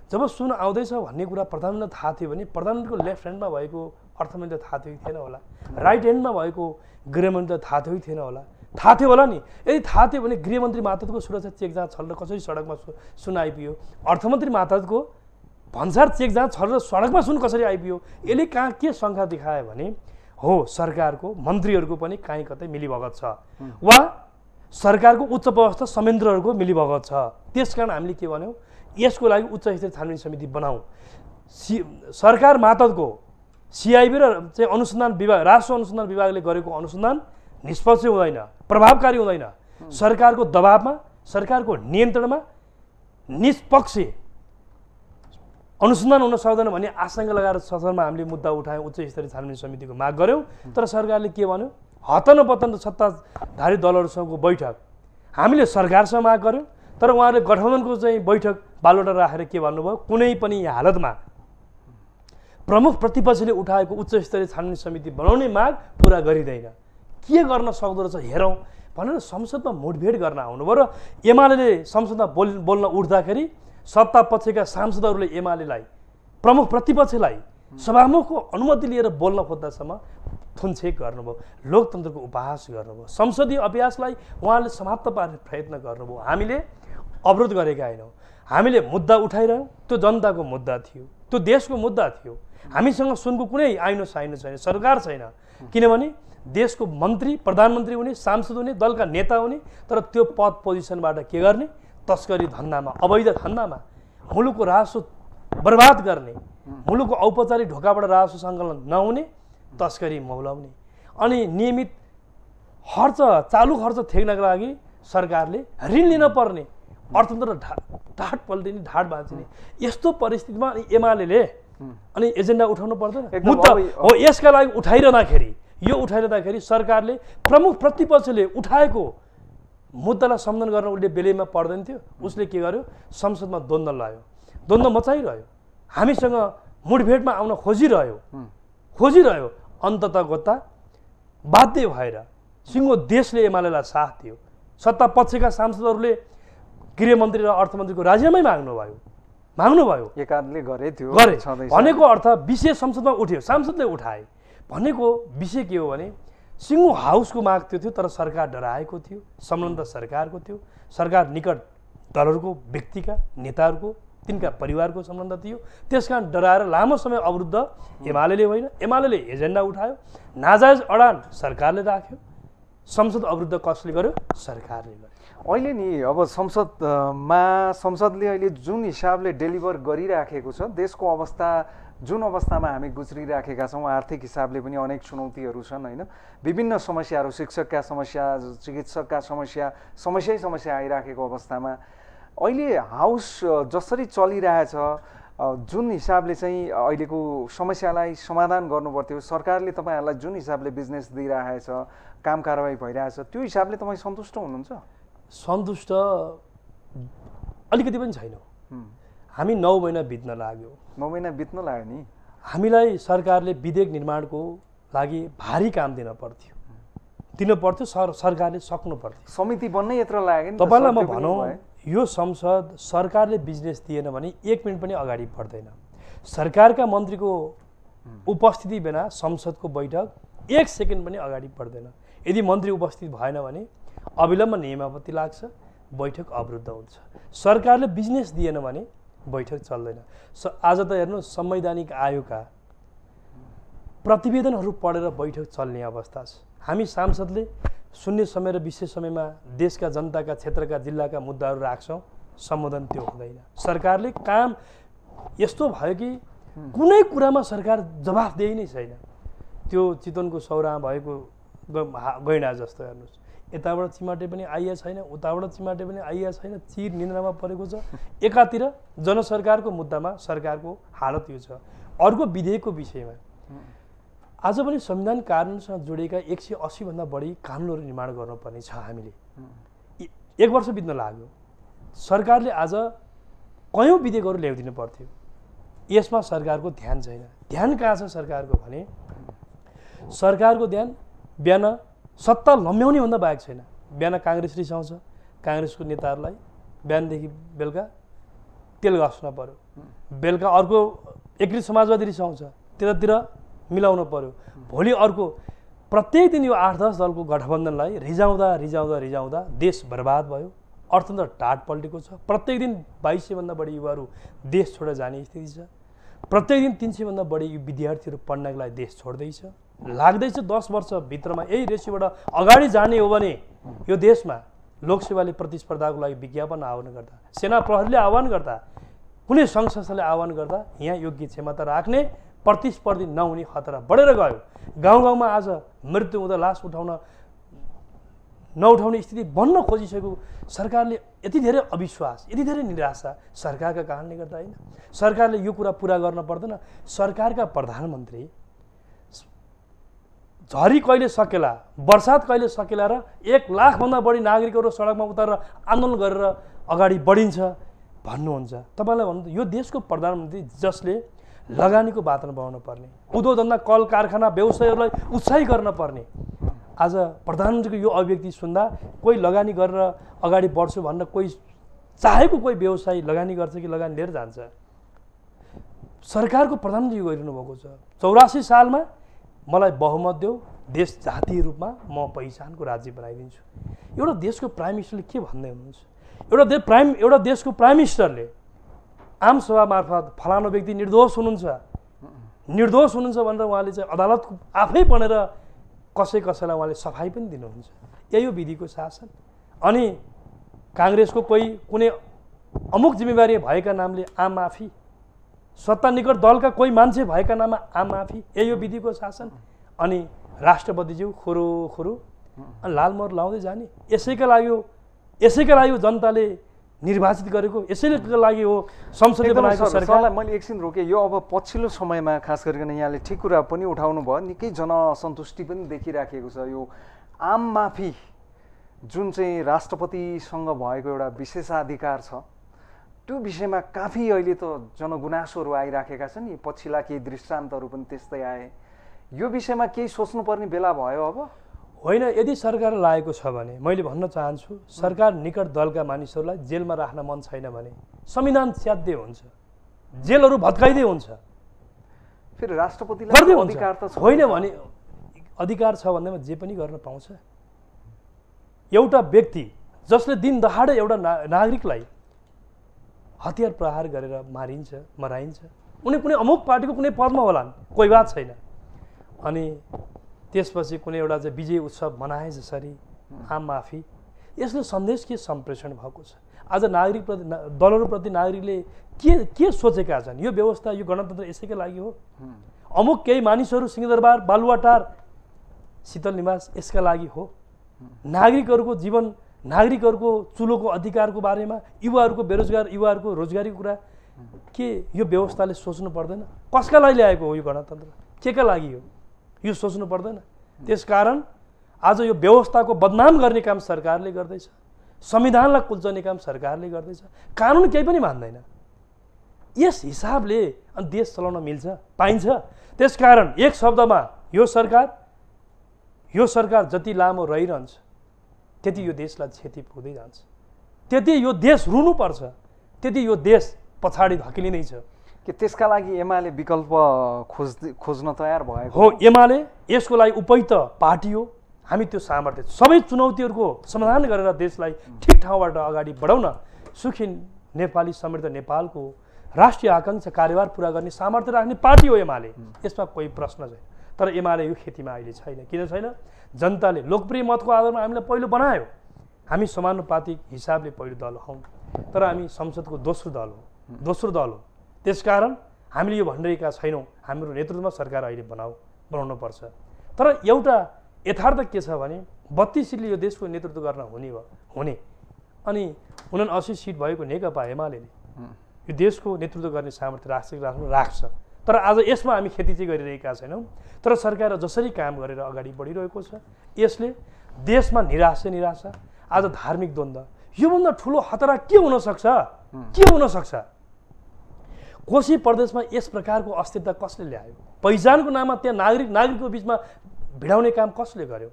Speaker 4: जब सुन आउँदैछ भन्ने कुरा प्रधानमन्त्रीलाई थाहा थियो भने प्रधानमन्त्रीको लेफ्ट ह्यान्डमा भएको अर्थमन्त्रीलाई थाहा थियो कि थिएन होला, राइट ह्यान्डमा भएको गृहमन्त्रीलाई थाहा थियो कि थिएन होला? थाहा थियो होला नि। यदि थाहा थियो भने गृहमन्त्री मातहतको सुरक्षा चेक जहाँ छल र कसरी सडकमा सुन आइपुग्यो, अर्थमन्त्री मातहतको भन्सार चेक जहाँ छल र सडकमा सुन कसरी आइपुग्यो, यसले कहाँ के शङ्का देखायो भने हो सरकारको मन्त्रीहरूको पनि काहीँ कतै मिलीभगत छ वा सरकारको उच्च पदस्थ संयन्त्रहरूको मिलीभगत छ। त्यसकारण हामीले के भन्यौँ, यसको लागि उच्च स्तरीय छानबिन समिति बनाऊ। सरकार मातहतको सिआइबी र चाहिँ अनुसन्धान विभाग, राजस्व अनुसन्धान विभागले गरेको अनुसन्धान निष्पक्ष हुँदैन, प्रभावकारी हुँदैन। सरकारको दबावमा, सरकारको नियन्त्रणमा निष्पक्ष अनुसन्धान हुन सक्दैन भन्ने आशंका लगाएर संसदमा हामीले मुद्दा उठायौँ, उच्च स्तरीय छानबिन समितिको माग गऱ्यौँ। तर सरकारले के भन्यो, हतनपतन सत्ताधारी दलहरूसँगको बैठक हामीले सरकारसँग माग गऱ्यौँ, तर उहाँहरूले गठबन्धनको चाहिँ बैठक बालोटा राखेर के भन्नुभयो, कुनै पनि हालतमा प्रमुख प्रतिपक्षले उठाएको उच्च स्तरीय छानबिन समिति बनाउने माग पुरा गरिँदैन। के गर्न सक्दो रहेछ हेरौँ भनेर संसदमा मुठभेड गर्न आउनुभयो र एमाले संसदमा बोल्न उठ्दाखेरि सत्ता पक्षका सांसदहरूले एमालेलाई, प्रमुख प्रतिपक्षलाई सभामुखको अनुमति लिएर बोल्न खोज्दासम्म थुनछेक गर्नुभयो, लोकतन्त्रको उपहास गर्नुभयो, संसदीय अभ्यासलाई उहाँले समाप्त पार्ने प्रयत्न गर्नुभयो। हामीले अवरोध गरेका होइनौँ, हामीले मुद्दा उठाइरह्यौँ। त्यो जनताको मुद्दा थियो, त्यो देशको मुद्दा थियो। हामीसँग सुनको कुनै आइनो साइनो छैन, सरकार छैन, किनभने देशको मन्त्री, प्रधानमन्त्री हुने, सांसद हुने, दलका नेता हुने, तर त्यो पद पोजिसनबाट के गर्ने, तस्करी धन्दामा, अवैध धन्दामा, मुलुकको राजस्व बर्बाद गर्ने, मुलुकको औपचारिक ढोकाबाट राजस्व सङ्कलन नहुने, तस्करी मौलाउने, अनि नियमित खर्च, चालु खर्च थेक्नका लागि सरकारले ऋण लिन पर्ने, अर्थतन्त्र ढाड पल्टिने, ढाड बाँच्ने, यस्तो परिस्थितिमा एमाले अनि एजेन्डा उठाउनु पर्दैन। मुद्दा हो, यसका लागि उठाइरहँदाखेरि सरकारले प्रमुख प्रतिपक्षले उठाएको मुद्दालाई सम्बोधन गर्न उसले बेलैमा पर्दैन थियो। उसले के गर्यो, संसदमा द्वन्द्व ल्यायो, द्वन्द्व मचाइरह्यो, हामीसँग मुठभेडमा आउन खोजिरह्यो। अन्ततगता बाध्य भएर सिङ्गो देशले एमालेलाई साथ दियो। सत्ता पक्षका सांसदहरूले गृहमन्त्री र अर्थमन्त्रीको राजीनामै माग्नुभयो। एकाधले गरे भनेको अर्थ विषय संसदमा उठ्यो, सांसदले उठाए। भनेको विषय के हो भने सिङ्गो हाउसको माग त्यो थियो, तर सरकार डराएको थियो, संलग्न सरकारको थियो, सरकार निकट दलहरूको, व्यक्तिका, नेताहरूको, तिनका परिवारको सम्बन्ध थियो। त्यसकारण डराएर लामो समय अवरुद्ध एमाले होइन, एमाले एजेन्डा उठायो, नाजायज अडान सरकारले राख्यो, संसद अवरुद्ध कसले गर्यो, सरकारले गर्यो।
Speaker 3: अहिले नि अब संसदले अहिले जुन हिसाबले डेलिभर गरिराखेको छ, देशको अवस्था जुन अवस्थामा हामी गुज्रिराखेका छौँ, आर्थिक हिसाबले पनि अनेक चुनौतीहरू छन् होइन, विभिन्न समस्याहरू, शिक्षकका समस्या, चिकित्सकका समस्या आइराखेको अवस्थामा अहिले हाउस जसरी चलिरहेछ, जुन हिसाबले चाहिँ अहिलेको समस्यालाई समाधान गर्नुपर्थ्यो, सरकारले तपाईँहरूलाई जुन हिसाबले बिजनेस दिइरहेछ, काम कारवाही भइरहेछ, त्यो हिसाबले तपाईँ सन्तुष्ट हुनुहुन्छ?
Speaker 4: सन्तुष्ट अलिकति पनि छैनौँ। हामी 9 महिना बित्न लाग्यो।
Speaker 3: 9 महिना बित्न लाग्यो नि।
Speaker 4: हामीलाई सरकारले विधेयक निर्माणको लागि भारी काम दिनु पर्थ्यो, सरकारले सक्नु पर्थ्यो।
Speaker 3: समिति बन्नै यत्रो लाग्यो नि।
Speaker 4: तपाईँलाई म भनौँ, यो संसद सरकारले बिजनेस दिएन भने 1 मिनट पनि अगाडि बढ्दैन। सरकारका मन्त्रीको उपस्थिति बिना संसदको बैठक 1 सेकेन्ड पनि अगाडि बढ्दैन। यदि मन्त्री उपस्थित भएन भने अविलम्ब नियमावली लाग्छ, बैठक अवरुद्ध हुन्छ। सरकारले बिजनेस दिएन भने बैठक चल्दैन। आज त हेर्नु, संवैधानिक आयोगका प्रतिवेदनहरू पढेर बैठक चल्ने अवस्था छ। हामी सांसदले शून्य समय र विशेष समयमा देशका जनताका, क्षेत्रका, जिल्लाका मुद्दाहरू राख्छौँ, सम्बोधन त्यो हुँदैन। सरकारले काम यस्तो भयो कि कुनै कुरामा सरकार जवाफदेही नै छैन। त्यो चितवनको सौरामा भएको गैँडा जस्तो हेर्नुहोस्, यताबाट चिमाटे पनि आइया छैन, उताबाट चिमाटे पनि आइया छैन, चिर निन्द्रामा परेको छ। एकातिर जनसरकारको मुद्दामा सरकारको हालत यो छ। अर्को विधेयकको विषयमा आज पनि संविधान कानुनसँग जोडिएका 180 भन्दा बढी कानुनहरू निर्माण गर्नुपर्ने छ। हामीले 1 वर्ष बित्न लाग्यो, सरकारले आज कयौँ विधेयकहरू ल्याइदिनु पर्थ्यो। यसमा सरकारको ध्यान छैन। ध्यान कहाँ छ सरकारको भने सरकारको ध्यान बिहान सत्ता लम्ब्याउने भन्दा बाहेक छैन। बिहान काङ्ग्रेस रिसाउँछ, काङ्ग्रेसको नेताहरूलाई बिहानदेखि बेलुका तेल घस्न पर्यो, बेलुका अर्को एकीकृत समाजवादी रिसाउँछ, त्यतातिर मिलाउनु पर्यो, भोलि अर्को। प्रत्येक दिन यो 8-10 दलको गठबन्धनलाई रिजाउँदा रिजाउँदा रिजाउँदा देश बर्बाद भयो, अर्थतन्त्र टाट पल्टेको छ। प्रत्येक दिन 2200 भन्दा बढी युवाहरू देश छोडेर जाने स्थिति छ। प्रत्येक दिन 300 भन्दा बढी विद्यार्थीहरू पढ्नको लागि देश छोड्दैछ। लाग्दैछ 10 वर्षभित्रमा यही रेसियोबाट अगाडि जाने हो भने यो देशमा लोकसेवाले प्रतिस्पर्धाको लागि विज्ञापन आह्वान गर्दा, सेना प्रहरीले आह्वान गर्दा, कुनै सङ्घ संस्थाले आह्वान गर्दा यहाँ योग्य क्षमता राख्ने प्रतिस्पर्धी नहुने खतरा बढेर गयो। गाउँ गाउँमा आज मृत्यु हुँदा लास नउठाउने स्थिति बन्न खोजिसकेको। सरकारले यति धेरै अविश्वास, यति धेरै निराशा सरकारका कारणले गर्दा होइन। सरकारले यो कुरा पुरा गर्न पर्दैन। सरकारका प्रधानमन्त्री झरी कहिले सकेला, बर्सात कहिले सकेला र 1 लाख भन्दा बढी नागरिकहरू सडकमा उतारेर आन्दोलन गरेर अगाडि बढिन्छ भन्नुहुन्छ। तपाईँलाई भन्नु यो देशको प्रधानमन्त्री जसले लगानीको वातावरण बनाउनु पर्ने, उद्योग धन्दा कल कारखाना व्यवसायहरूलाई उत्साही गर्न पर्ने, आज प्रधानमन्त्रीको यो अभिव्यक्ति सुन्दा कोही लगानी गरेर अगाडि बढ्छु भनेर कोही चाहेको कोही व्यवसायी लगानी गर्छ कि लगानी लिएर जान्छ। सरकारको प्रधानमन्त्री यो गरिरहनु भएको छ। 84 सालमा मलाई बहुमत देऊ, देश जातीय रूपमा म पहिचानको राज्य बनाइदिन्छु। एउटा देशको प्राइम मिनिस्टरले के भन्दै हुनुहुन्छ? एउटा देशको प्राइम मिनिस्टरले आम सभा मार्फत फलानु व्यक्ति निर्दोष हुनुहुन्छ भनेर उहाँले चाहिँ अदालतको आफै बनेर कसैलाई उहाँले सफाई पनि दिनुहुन्छ। यही हो विधिको शासन। अनि काङ्ग्रेसको कुनै अमुक जिम्मेवारी भएका नामले आम माफी, सत्ता निकट दलका कोही मान्छे भएका नाममा आम माफी, यही हो विधिको शासन। अनि राष्ट्रपतिज्यू खुरु अनि लालमोहर लाउँदै जाने। यसैका लागि जनताले निर्वाचित गरेको, यसैका लागि हो संसदले बनाएको सरकारलाई।
Speaker 3: मैले एकछिन रोकेँ। यो अब पछिल्लो समयमा खास गरिकन यहाँले ठिक कुरा पनि उठाउनु भयो, निकै जनसन्तुष्टि पनि देखिराखेको छ। यो आम माफी जुन चाहिँ राष्ट्रपतिसँग भएको एउटा विशेषाधिकार छ, त्यो विषयमा काफी अहिले त जनगुनासोहरू आइराखेका छन्। यी पछिल्ला केही दृष्टान्तहरू पनि त्यस्तै आए। यो विषयमा केही सोच्नुपर्ने बेला भयो अब
Speaker 4: होइन? यदि सरकार लागेको छ भने मैले भन्न चाहन्छु, सरकार निकट दलका मानिसहरूलाई जेलमा राख्न मन छैन भने संविधान च्यात्दै हुन्छ, जेलहरू भत्काइदै हुन्छ।
Speaker 3: फेरि राष्ट्रपतिलाई अधिकार त
Speaker 4: होइन भने अधिकार छ भन्दैमा जे पनि गर्न पाउँछ। एउटा व्यक्ति जसले दिन दहाडे एउटा नागरिकलाई हतियार प्रहार गरेर मराइन्छ, उनी कुनै अमुक पार्टीको कुनै पदमा होलान्, कोही बात छैन। अनि त्यसपछि कुनै एउटा चाहिँ विजय उत्सव मनाए जसरी आम माफी, यसले सन्देश के सम्प्रेषण भएको छ? आज दलहरूप्रति नागरिकले के सोचेका छन्? यो व्यवस्था, यो गणतन्त्र यसैका लागि हो। अमुक केही मानिसहरू सिंहदरबार, बालुवाटार, शीतल निवास यसका लागि हो। नागरिकहरूको जीवन, नागरिकहरूको चुलोको अधिकारको बारेमा, युवाहरूको युवाहरूको रोजगारीको कुरा के यो व्यवस्थाले सोच्नु पर्दैन? कसका लागि ल्याएको हो यो गणतन्त्र? केका लागि हो यो सोच्नु पर्दैन? त्यसकारण आज यो व्यवस्थाको बदनाम गर्ने काम सरकारले गर्दैछ, संविधानलाई कुल्चने काम सरकारले गर्दैछ, कानुन केही पनि मान्दैन। यस हिसाबले अनि देश चलाउन पाइन्छ? त्यसकारण एक शब्दमा यो सरकार जति लामो रहिरहन्छ त्यति यो देशलाई क्षति पुग्दै जान्छ, त्यति यो देश रुनुपर्छ, त्यति यो देश पछाडि धकिलिँदैछ।
Speaker 3: कि त्यसका लागि एमाले विकल्प खोज्न तयार भएको
Speaker 4: हो। एमाले यसको लागि उपयुक्त पार्टी हो। हामी त्यो सामर्थ्य, सबै चुनौतीहरूको समाधान गरेर देशलाई ठिक ठाउँबाट अगाडि बढाउन सुखी नेपाली समृद्ध नेपालको राष्ट्रिय आकाङ्क्षा कार्यभार पुरा गर्ने सामर्थ्य राख्ने पार्टी हो एमाले। यसमा कोही प्रश्न छैन। तर एमाले यो खेतीमा अहिले छैन। किन छैन? जनताले लोकप्रिय मतको आधारमा हामीलाई पहिलो बनायो। हामी समानुपातिक हिसाबले पहिलो दल हौँ, तर हामी संसदको दोस्रो दल हो। त्यसकारण हामीले यो भनिरहेका छैनौँ हाम्रो नेतृत्वमा सरकार अहिले बनाउनुपर्छ। तर एउटा यथार्थ के छ भने 32 सिटले यो देशको नेतृत्व गर्न हुने अनि 79 सिट भएको नेकपा एमाले यो देशको नेतृत्व गर्ने सामर्थ्य राख्छ। तर आज यसमा हामी खेती चाहिँ गरिरहेका छैनौँ। तर सरकार जसरी काम गरेर अगाडि बढिरहेको छ यसले देशमा निराशा आज धार्मिक द्वन्द्व योभन्दा ठुलो खतरा के हुन सक्छ? कोशी प्रदेशमा यस प्रकारको अस्थिरता कसले ल्यायो? पहिचानको नाममा त्यहाँ नागरिकको बिचमा भिडाउने काम कसले गर्यो?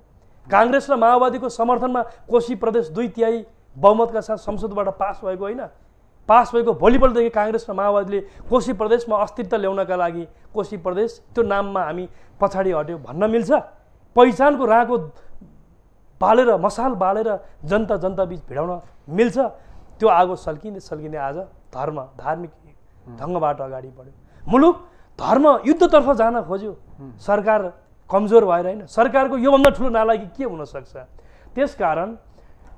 Speaker 4: काङ्ग्रेस र माओवादीको समर्थनमा कोशी प्रदेश 2/3 बहुमतका साथ संसदबाट पास भएको होइन? पास भएको भोलिपल्टदेखि काङ्ग्रेस र माओवादीले कोशी प्रदेशमा अस्थिरता ल्याउनका लागि कोशी प्रदेश त्यो नाममा हामी पछाडि हट्यौँ भन्न मिल्छ? पहिचानको राँको बालेर मसाल बालेर जनता बीच भिडाउन मिल्छ? त्यो आगो सल्किँदै आज धार्मिक ढङ्गबाट अगाडि बढ्यो। मुलुक धर्म युद्धतर्फ जान खोज्यो। सरकार कमजोर भएर होइन, सरकारको योभन्दा ठुलो नालायकी के हुन सक्छ? त्यसकारण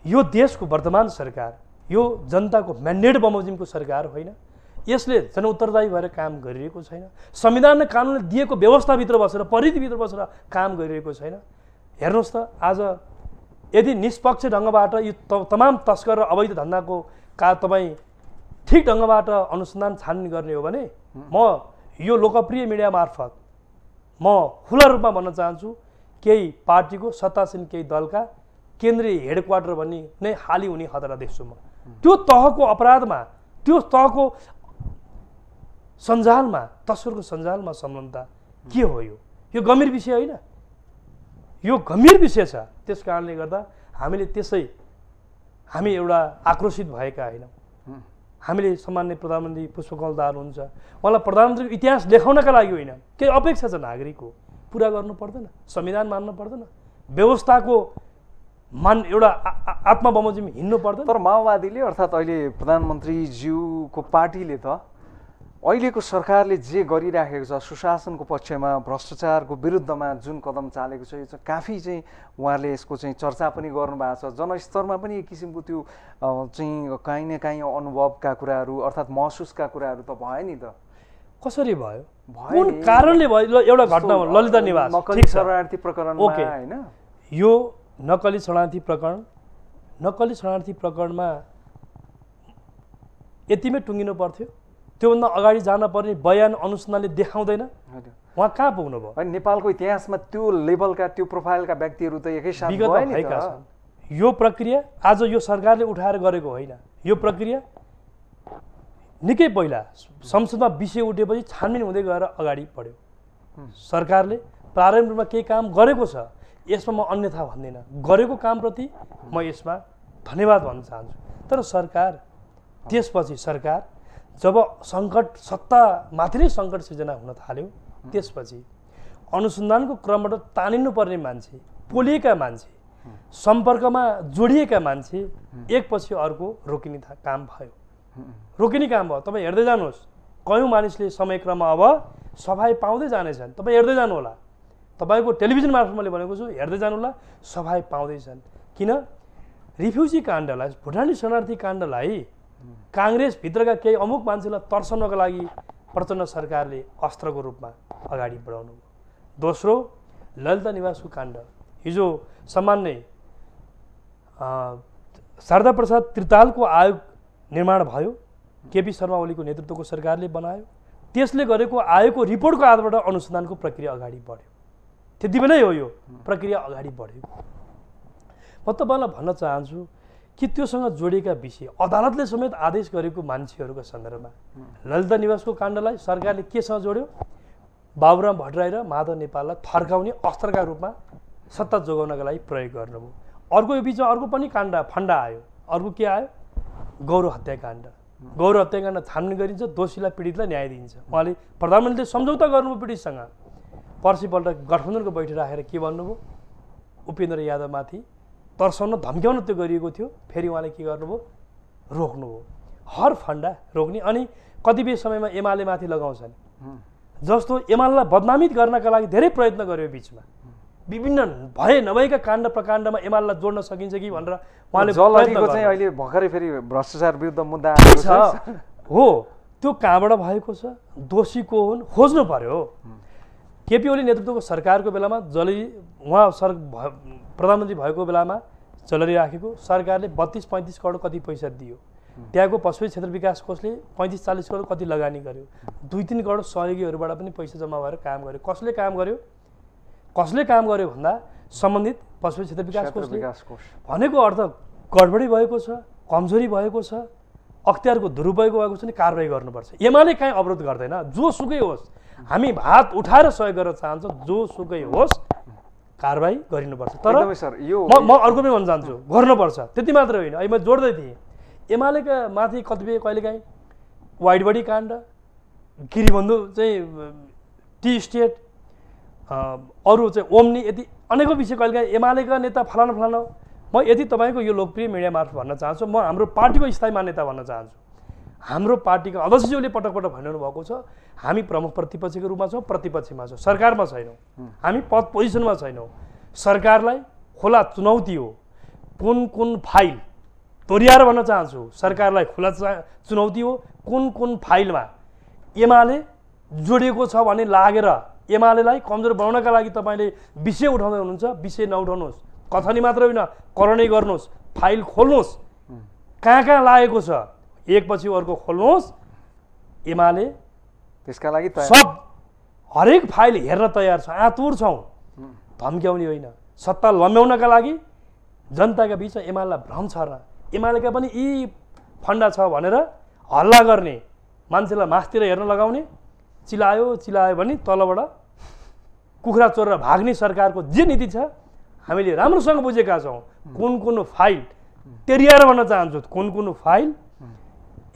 Speaker 4: यो देशको वर्तमान सरकार यो जनताको म्यान्डेट बमोजिमको सरकार होइन। यसले जनउत्तरदायी भएर काम गरिरहेको छैन। संविधान र कानुनले दिएको व्यवस्थाभित्र बसेर परिधिभित्र बसेर काम गरिरहेको छैन। हेर्नुहोस् त आज यदि निष्पक्ष ढङ्गबाट यो तमाम तस्कर र अवैध धन्दाको तपाईँ ठिक ढङ्गबाट अनुसन्धान छानबिन गर्ने हो भने म यो लोकप्रिय मिडिया मार्फत म खुला रूपमा भन्न चाहन्छु केही पार्टीको सत्तासीन केही दलका केन्द्रीय हेडक्वार्टर भन्ने नै हाली हुने खतरा देख्छु म। त्यो तहको अपराधमा त्यो तहको सञ्जालमा तस्करको सञ्जालमा संलग्नता के हो? यो गम्भीर विषय होइन, यो गम्भीर विषय छ। त्यस कारणले गर्दा हामी एउटा आक्रोशित भएका होइनौँ। हामीले सम्माननीय प्रधानमन्त्री पुष्पकमल दाहाल हुनुहुन्छ, उहाँलाई प्रधानमन्त्रीको इतिहास लेखाउनका लागि होइन, केही अपेक्षा छ नागरिकको, पुरा गर्नु पर्दैन, संविधान मान्नु पर्दैन, व्यवस्थाको एउटा आत्मबमोजिम हिँड्नु पर्दैन।
Speaker 3: तर माओवादीले अर्थात् अहिले प्रधानमन्त्रीज्यूको पार्टीले त अहिलेको सरकारले जे गरिराखेको छ सुशासनको पक्षमा भ्रष्टाचारको विरुद्धमा जुन कदम चालेको छ यो चाहिँ काफी चाहिँ उहाँहरूले यसको चाहिँ चर्चा पनि गर्नुभएको छ। जनस्तरमा पनि एक किसिमको त्यो चाहिँ काहीँ न काहीँ अनुभवका कुराहरू अर्थात् महसुसका कुराहरू त भयो नि त।
Speaker 4: कसरी भयो? कुन कारणले भयो? एउटा घटना ललिता निवास
Speaker 3: नक्कली शरणार्थी प्रकरणमा हैन,
Speaker 4: यो नक्कली शरणार्थी प्रकरणमा यतिमै टुङ्गिनु पर्थ्यो? त्योभन्दा अगाडि जान पर्ने बयान अनुसन्धानले देखाउँदैन? उहाँ कहाँ पुग्नु भयो?
Speaker 3: नेपालको इतिहासमा त्यो लेभलका त्यो प्रोफाइलका व्यक्तिहरू त एकैसाथ
Speaker 4: भएका छन्। यो प्रक्रिया आज यो सरकारले उठाएर गरेको होइन। यो प्रक्रिया निकै पहिला संसदमा विषय उठेपछि छानबिन हुँदै गएर अगाडि बढ्यो। सरकारले प्रारम्भिक रूपमा केही काम गरेको छ, यसमा म अन्यथा भन्दिनँ। गरेको कामप्रति म यसमा धन्यवाद भन्न चाहन्छु। तर सरकार त्यसपछि जब सत्ता माथि नै सङ्कट सिर्जना हुन थाल्यो त्यसपछि अनुसन्धानको क्रमबाट तानिनु पर्ने मान्छे, पोलिएका मान्छे, सम्पर्कमा जोडिएका मान्छे एकपछि अर्को रोकिने काम भयो। तपाईँ हेर्दै जानुहोस्, कयौँ मानिसले समयक्रममा अब सफाइ पाउँदै जानेछन्। तपाईँ हेर्दै जानु होला, तपाईँको टेलिभिजन मार्फत मैले भनेको छु, हेर्दै जानु होला, सफाइ पाउँदैछन्। किन? रिफ्युजी काण्डलाई, भुटानी शरणार्थी काण्डलाई काङ्ग्रेसभित्रका केही अमुक मान्छेलाई तर्साउनका लागि प्रचण्ड सरकारले अस्त्रको रूपमा अगाडि बढाउनु भयो। दोस्रो, ललिता निवासको काण्ड, हिजो सामान्य शारदा प्रसाद त्रितालको आयोग निर्माण भयो, केपी शर्मा ओलीको नेतृत्वको सरकारले बनायो। त्यसले गरेको आयोगको रिपोर्टको आधारबाट अनुसन्धानको प्रक्रिया अगाडि बढ्यो। त्यति बेलै हो यो प्रक्रिया अगाडि बढ्यो। म तपाईँलाई भन्न चाहन्छु कि त्योसँग जोडिएका विषय अदालतले समेत आदेश गरेको मान्छेहरूका सन्दर्भमा ललिता निवासको काण्डलाई सरकारले केसँग जोड्यो? बाबुराम भट्टराई र माधव नेपाललाई थर्काउने अस्त्रका रूपमा सत्ता जोगाउनका लागि प्रयोग गर्नुभयो। अर्को यो बिचमा अर्को पनि फन्डा आयो। अर्को के आयो? गौरव हत्याकाण्ड। गौरव हत्याकाण्ड छानबिन गरिन्छ, दोषीलाई पीडितलाई न्याय दिइन्छ। उहाँले प्रधानमन्त्रीले सम्झौता गर्नुभयो पीडितसँग। पर्सिपल्ट गठबन्धनको बैठक राखेर के भन्नुभयो? उपेन्द्र यादवमाथि तर्साउन धम्क्याउन त्यो गरिएको थियो। फेरि उहाँले के गर्नुभयो? रोक्नुभयो। हर फन्डा रोक्ने। अनि कतिपय समयमा एमाले माथि लगाउँछन्, जस्तो एमालेलाई बदनामित गर्नका लागि धेरै प्रयत्न गर्यो। बिचमा विभिन्न नभएका काण्ड प्रकाण्डमा एमालेलाई जोड्न सकिन्छ कि भनेर उहाँले
Speaker 3: जलहरीको चाहिँ अहिले भर्खरै फेरि भ्रष्टाचार विरुद्ध मुद्दा
Speaker 4: छ हो। त्यो कहाँबाट भएको छ, दोषी को हुन् खोज्नु पर्यो। केपी ओली नेतृत्वको सरकारको बेलामा उहाँ प्रधानमन्त्री भएको बेलामा जलरी राखेको सरकारले 32-35 करोड कति पैसा दियो। त्यहाँको पशुपति क्षेत्र विकास कोषले 35-40 करोड कति लगानी गर्यो। 2-3 करोड सहयोगीहरूबाट पनि पैसा जम्मा भएर काम गर्यो। कसले काम गर्यो भन्दा सम्बन्धित पशुपति क्षेत्र विकास कोषले। भनेको अर्थ गडबडी भएको छ, कमजोरी भएको छ, अख्तियारको दुरुपयोग भएको छ भने कारबाही गर्नुपर्छ। एमाले काहीँ अवरोध गर्दैन, जोसुकै होस्। हामी हात उठाएर सहयोग गर्न चाहन्छौँ, जोसुकै होस् कारबाही गरिनुपर्छ। तर म अर्को पनि भन्न चाहन्छु, गर्नुपर्छ। त्यति मात्र होइन, अहिले म जोड्दै थिएँ, एमालेका माथि कतिपय कहिलेकाहीँ वाइड बडी काण्ड, गिरिबन्धु चाहिँ टी स्टेट, अरू चाहिँ ओम्नी, यति अनेकौँ विषय कहिलेकाहीँ एमालेका नेता फलाना म यदि तपाईँको यो लोकप्रिय मिडिया मार्फत भन्न चाहन्छु, म हाम्रो पार्टीको स्थायी मान्यता भन्न चाहन्छु। हाम्रो पार्टीका अध्यक्षज्यूले पटक पटक भनिरहनु भएको छ, हामी प्रमुख प्रतिपक्षको रूपमा छौँ, प्रतिपक्षमा छौँ, सरकारमा छैनौँ, हामी पद पोजिसनमा छैनौँ। सरकारलाई खुला चुनौती हो, कुन फाइल तोरियाएर भन्न चाहन्छु, सरकारलाई खुला चुनौती हो, कुन फाइलमा एमाले जोडिएको छ भन्ने लागेर एमालेलाई कमजोर बनाउनका लागि तपाईँले विषय उठाउँदै हुनुहुन्छ। विषय नउठाउनुहोस्, कथनी मात्र होइन, करनै गर्नुहोस्, फाइल खोल्नुहोस्, कहाँ लागेको छ एकपछि अर्को खोल्नुहोस्। एमाले
Speaker 3: त्यसका लागि
Speaker 4: सब हरेक फाइल हेर्न तयार छ, आतुर छौँ। धम्क्याउने होइन, सत्ता लम्ब्याउनका लागि जनताका बिचमा एमालेलाई भ्रम छर्न, एमालेका पनि यी फन्डा छ भनेर हल्ला गर्ने, मान्छेलाई मासतिर हेर्न लगाउने, चिलायो भने तलबाट कुखुरा चोरेर भाग्ने सरकारको जे नीति छ हामीले राम्रोसँग बुझेका छौँ। कुन फाइल तेरियाएर भन्न चाहन्छु, कुन फाइल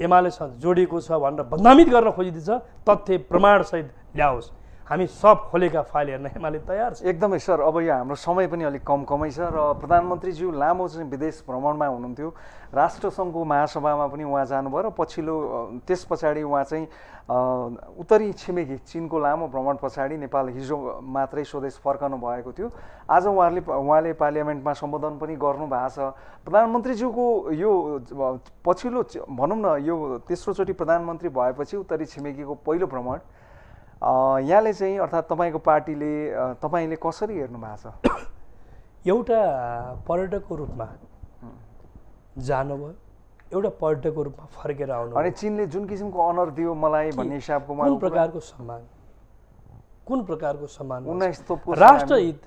Speaker 4: एमालेसँग जोडिएको छ भनेर बदनामित गर्न खोजिँदैछ, तथ्य प्रमाणसहित ल्याओस्। हामी सब खोलेका फाइल हेर्न एमाले तयार छ।
Speaker 3: एकदमै सर, अब यो हाम्रो समय पनि अलिक कमै छ र प्रधानमन्त्रीज्यू लामो चाहिँ विदेश भ्रमणमा हुनुहुन्थ्यो। राष्ट्रसङ्घको महासभामा पनि उहाँ जानुभयो र त्यस पछाडि उहाँ चाहिँ उत्तरी छिमेकी चीनको लामो भ्रमण पछाडि नेपाल हिजो मात्रै स्वदेश फर्कनु भएको थियो। आज उहाँले पार्लियामेन्टमा सम्बोधन पनि गर्नुभएको छ। प्रधानमन्त्रीज्यूको यो पछिल्लो भनौँ न यो तेस्रोचोटि प्रधानमन्त्री भएपछि उत्तरी छिमेकीको पहिलो भ्रमण यहाँले चाहिँ अर्थात् तपाईँको पार्टीले तपाईँले कसरी हेर्नु भएको छ?
Speaker 4: एउटा पर्यटकको रूपमा जानुभयो, एउटा पर्यटकको रूपमा फर्केर आउनु,
Speaker 3: अनि चीनले जुन किसिमको अनर दियो मलाई भन्ने हिसाबको
Speaker 4: कुन प्रकारको सम्मान
Speaker 3: 19 तोपको
Speaker 4: राष्ट्रहित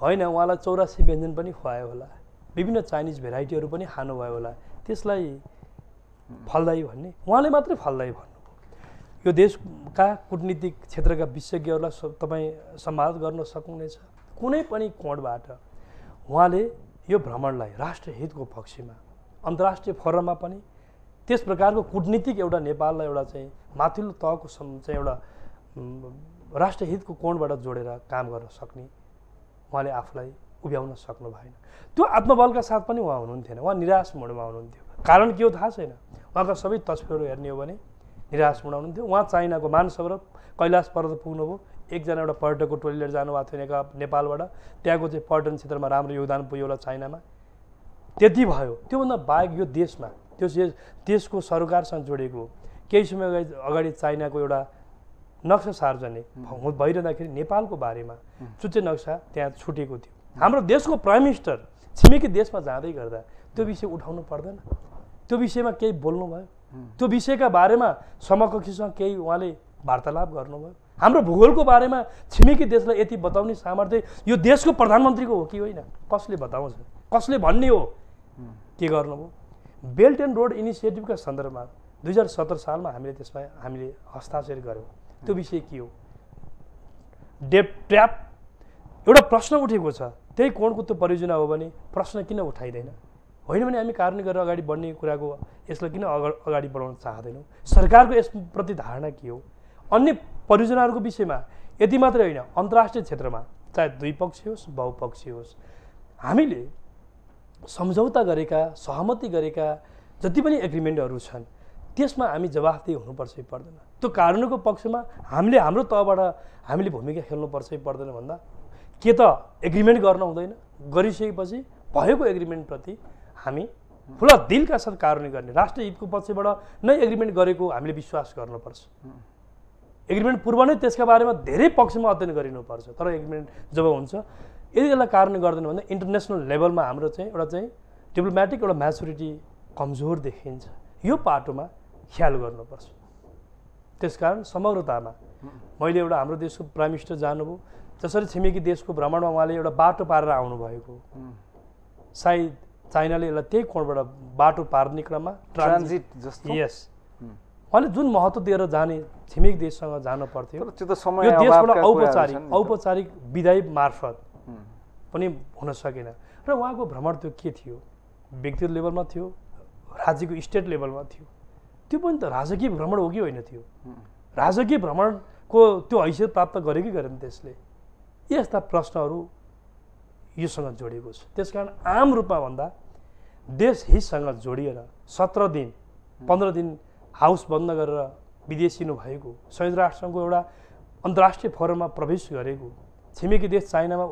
Speaker 4: होइन। उहाँलाई 84 व्यञ्जन पनि खुवायो होला, विभिन्न चाइनिज भेराइटीहरू पनि खानुभयो होला, त्यसलाई फलदायी भन्ने उहाँले मात्रै फलदायी भन्नु। यो देशका कूटनीतिक क्षेत्रका विशेषज्ञहरूलाई तपाईँ सम्वाद गर्न सक्नुहुनेछ। कुनै पनि कोणबाट उहाँले यो भ्रमणलाई राष्ट्रहितको पक्षमा अन्तर्राष्ट्रिय फोरममा पनि त्यस प्रकारको कूटनीतिक एउटा नेपाललाई एउटा चाहिँ माथिल्लो तहको चाहिँ एउटा राष्ट्रहितको कोणबाट जोडेर काम गर्न सक्ने उहाँले आफूलाई उभ्याउन सक्नु भएन। त्यो आत्मबलका साथ पनि उहाँ हुनुहुन्थेन, उहाँ निराश मोडमा हुनुहुन्थ्यो। कारण के हो थाहा छैन। उहाँका सबै तस्बिरहरू हेर्ने हो भने निराश मोड हुनुहुन्थ्यो। उहाँ चाइनाको मानसरोवर कैलाश पर्वत पुग्नुभयो, एकजना एउटा पर्यटकको टोली लिएर जानुभएको थियो नेपालबाट, त्यहाँको चाहिँ पर्यटन क्षेत्रमा राम्रो योगदान पुग्यो होला चाइनामा, त्यति भयो। त्योभन्दा बाहेक यो देशमा त्यो देशको सरकारसँग जोडिएको केही समय अगाडि चाइनाको एउटा नक्सा सार्वजनिक भइरहँदाखेरि नेपालको बारेमा चुच्चे नक्सा त्यहाँ छुटेको थियो। हाम्रो देशको प्राइम मिनिस्टर छिमेकी देशमा जाँदै गर्दा त्यो विषय उठाउनु पर्दैन, त्यो विषयमा केही बोल्नुभयो, त्यो विषयका बारेमा समकक्षीसँग केही उहाँले वार्तालाप गर्नुभयो। हाम्रो भूगोलको बारेमा छिमेकी देशलाई यति बताउने सामर्थ्य यो देशको प्रधानमन्त्रीको हो कि होइन? कसले बताउँछ? कसले भन्ने हो? के गर्नुभयो? बेल्ट एन्ड रोड इनिसिएटिभका सन्दर्भमा 2017 सालमा हामीले हस्ताक्षर गऱ्यौँ। त्यो विषय के हो? ट्र्याप एउटा प्रश्न उठेको छ, त्यही कोणको त्यो परियोजना हो भने प्रश्न किन उठाइँदैन? होइन भने हामी कार्यान्वयन गरेर अगाडि बढ्ने कुराको यसलाई किन अगाडि बढाउन चाहँदैनौँ? सरकारको यसप्रति धारणा के हो? अन्य परियोजनाहरूको विषयमा यति मात्रै होइन, अन्तर्राष्ट्रिय क्षेत्रमा चाहे द्विपक्षीय होस् बहुपक्षीय होस्, हामीले सम्झौता गरेका सहमति गरेका जति पनि एग्रिमेन्टहरू छन् त्यसमा हामी जवाफदेही हुनुपर्छ कि पर्दैन? त्यो कानुनको पक्षमा हामीले हाम्रो तहबाट हामीले भूमिका खेल्नुपर्छ कि पर्दैन भन्दा के त एग्रिमेन्ट गर्न हुँदैन? गरिसकेपछि भएको एग्रिमेन्टप्रति हामी खुला दिलका साथ कार्यान्वयन गर्ने, राष्ट्रिय हितको पक्षबाट नै एग्रिमेन्ट गरेको हामीले विश्वास गर्नुपर्छ। एग्रिमेन्ट पूर्व नै त्यसका बारेमा धेरै पक्षमा अध्ययन गरिनुपर्छ। तर एग्रिमेन्ट जब हुन्छ यदि यसलाई कार्यान्वयन गर्दैन भने इन्टरनेसनल लेभलमा हाम्रो चाहिँ एउटा चाहिँ डिप्लोमेटिक एउटा म्याचुरिटी कमजोर देखिन्छ। यो पाटोमा ख्याल गर्नुपर्छ। त्यसकारण समग्रतामा मैले एउटा हाम्रो देशको प्राइम मिनिस्टर जानुभयो, जसरी छिमेकी देशको भ्रमणमा उहाँले एउटा बाटो पारेर आउनुभएको, सायद चाइनाले यसलाई त्यही कोणबाट बाटो पार्ने क्रममा
Speaker 3: ट्रान्जिट जस्तो
Speaker 4: यस उहाँले जुन महत्त्व दिएर जाने छिमेकी देशसँग जानु पर्थ्यो,
Speaker 3: त्यो त समय
Speaker 4: यो देशबाट औपचारिक विदाई मार्फत पनि हुन सकेन। र उहाँको भ्रमण त्यो के थियो, व्यक्तिगत लेभलमा थियो, राज्यको स्टेट लेभलमा थियो, त्यो पनि त राजकीय भ्रमण हो कि होइन थियो? राजकीय भ्रमणको त्यो हैसियत प्राप्त गर्यो कि गरेन त्यसले? यस्ता प्रश्नहरू योसँग जोडिएको छ। त्यसकारण आम रूपमा भन्दा देश हितसँग जोडिएर 17 दिन 15 दिन हाउस बन्द गरेर विदेशिनु भएको, संयुक्त राष्ट्रसङ्घको एउटा अन्तर्राष्ट्रिय फोरममा प्रवेश गरेको, छिमेकी देश चाइनामा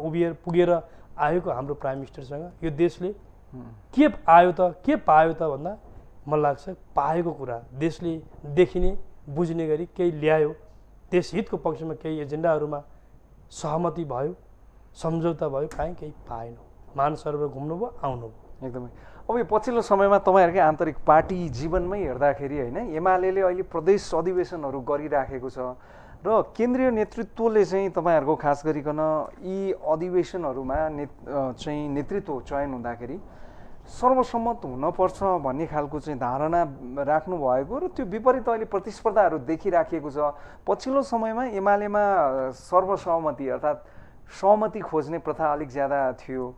Speaker 4: पुगेर आएको हाम्रो प्राइम मिनिस्टरसँग यो देशले के आयो त के पायो त भन्दा मलाई लाग्छ पाएको कुरा देशले देखिने बुझ्ने गरी केही ल्यायो, देश हितको पक्षमा केही एजेन्डाहरूमा सहमति भयो, सम्झौता भयो, केही पाएन। मान सरोवर घुम्नुभयो, आउनुभयो।
Speaker 3: एकदमै। अब यो पछिल्लो समयमा तपाईँहरूकै आन्तरिक पार्टी जीवनमै हेर्दाखेरि होइन, एमाले अहिले प्रदेश अधिवेशनहरू गरिराखेको छ र केन्द्रीय नेतृत्वले चाहिँ तपाईँहरूको खास गरिकन यी अधिवेशनहरूमा चाहिँ नेतृत्व चयन हुँदाखेरि सर्वसम्मत हुनपर्छ भन्ने खालको चाहिँ धारणा राख्नु भएको र त्यो विपरीत अहिले प्रतिस्पर्धाहरू देखिराखिएको छ। पछिल्लो समयमा एमालेमा सर्वसहमति अर्थात् सहमति खोज्ने प्रथा अलिक ज्यादा थियो।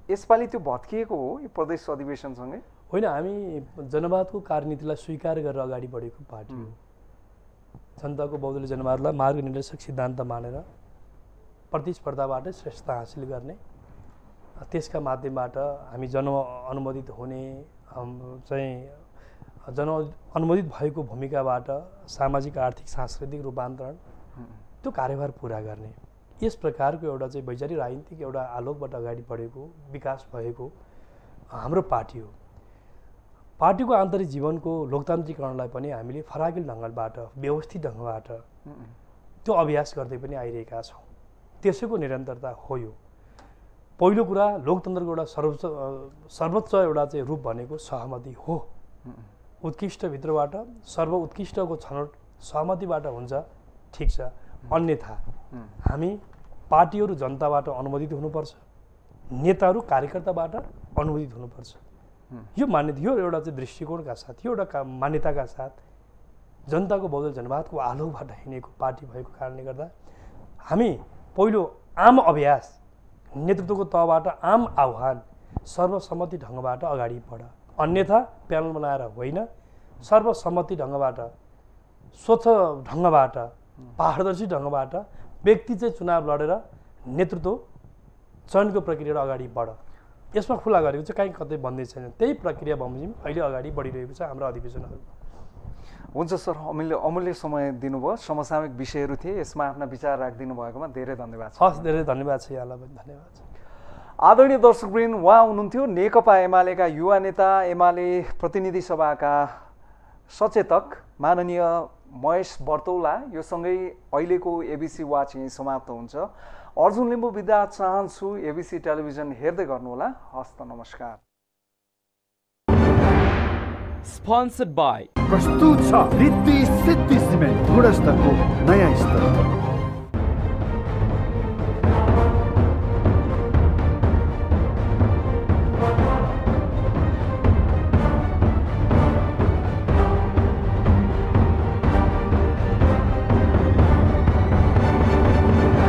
Speaker 3: यसपालि त्यो भत्किएको हो यो प्रदेश अधिवेशनसँगै?
Speaker 4: होइन, हामी जनवादको कार्यनीतिलाई स्वीकार गरेर अगाडि बढेको पार्टी हो। जनताको बहुदलीय जनवादलाई मार्ग निर्देशक सिद्धान्त मानेर प्रतिस्पर्धाबाट श्रेष्ठता हासिल गर्ने, त्यसका माध्यमबाट हामी जनअनुमोदित हुने चाहिँ जनअनुमोदित भएको भूमिकाबाट सामाजिक आर्थिक सांस्कृतिक रूपान्तरण त्यो कार्यभार पुरा गर्ने, यस प्रकारको एउटा चाहिँ वैचारिक राजनीतिक एउटा आलोकबाट अगाडि बढेको विकास भएको हाम्रो पार्टी हो। पार्टीको आन्तरिक जीवनको लोकतान्त्रिकरणलाई पनि हामीले फराकिलो ढङ्गबाट व्यवस्थित ढङ्गबाट त्यो अभ्यास गर्दै पनि आइरहेका छौँ। त्यसैको निरन्तरता हो यो। पहिलो कुरा लोकतन्त्रको एउटा सर्वोच्च एउटा चाहिँ रूप भनेको सहमति हो। उत्कृष्टभित्रबाट सर्वोत्कृष्टको छनौट सहमतिबाट हुन्छ, ठिक छ। अन्यथा हामी पार्टीहरू जनताबाट अनुमोदित हुनुपर्छ, नेताहरू कार्यकर्ताबाट अनुमोदित हुनुपर्छ। यो मान्यता, यो एउटा चाहिँ दृष्टिकोणका साथ, यो एउटा मान्यताका साथ जनताको बहुदलीय जनवादको आलोकबाट हिँडेको पार्टी भएको कारणले गर्दा हामी पहिलो आम अभ्यास, नेतृत्वको तहबाट आम आह्वान, सर्वसम्मति ढङ्गबाट अगाडि बढ। अन्यथा प्यानल बनाएर होइन, सर्वसम्मति ढङ्गबाट, स्वच्छ ढङ्गबाट, पारदर्शी ढङ्गबाट व्यक्ति चाहिँ चुनाव लडेर नेतृत्व चयनको प्रक्रिया अगाडि बढ। यसमा खुला गरेको चाहिँ कहीँ कतै भन्दै छैन। त्यही प्रक्रिया बमोजिम अहिले अगाडि बढिरहेको छ हाम्रो अधिवेशनहरू।
Speaker 3: हुन्छ सर, अमूल्य समय दिनुभयो। समसामयिक विषयहरू थिए, यसमा आफ्ना विचार राखिदिनु भएकोमा धेरै धन्यवाद छ।
Speaker 4: हस्, धेरै धन्यवाद छ यहाँलाई पनि धन्यवाद छ।
Speaker 3: आदरणीय दर्शकवृन्द, उहाँ हुनुहुन्थ्यो नेकपा एमालेका युवा नेता, एमाले प्रतिनिधि सभाका सचेतक माननीय महेश बर्तौला। यो सँगै अहिलेको एबिसी वाच यहीँ समाप्त हुन्छ। अर्जुन लिम्बू बिदा चाहन्छु। एबिसी टेलिभिजन हेर्दै गर्नुहोला। हस्त नमस्कार।
Speaker 1: स्पोन्सर्ड बाई
Speaker 2: प्रस्तुत छ रिद्धि सिद्धि सिमेन्ट, गुणस्तरको नयाँ स्तर।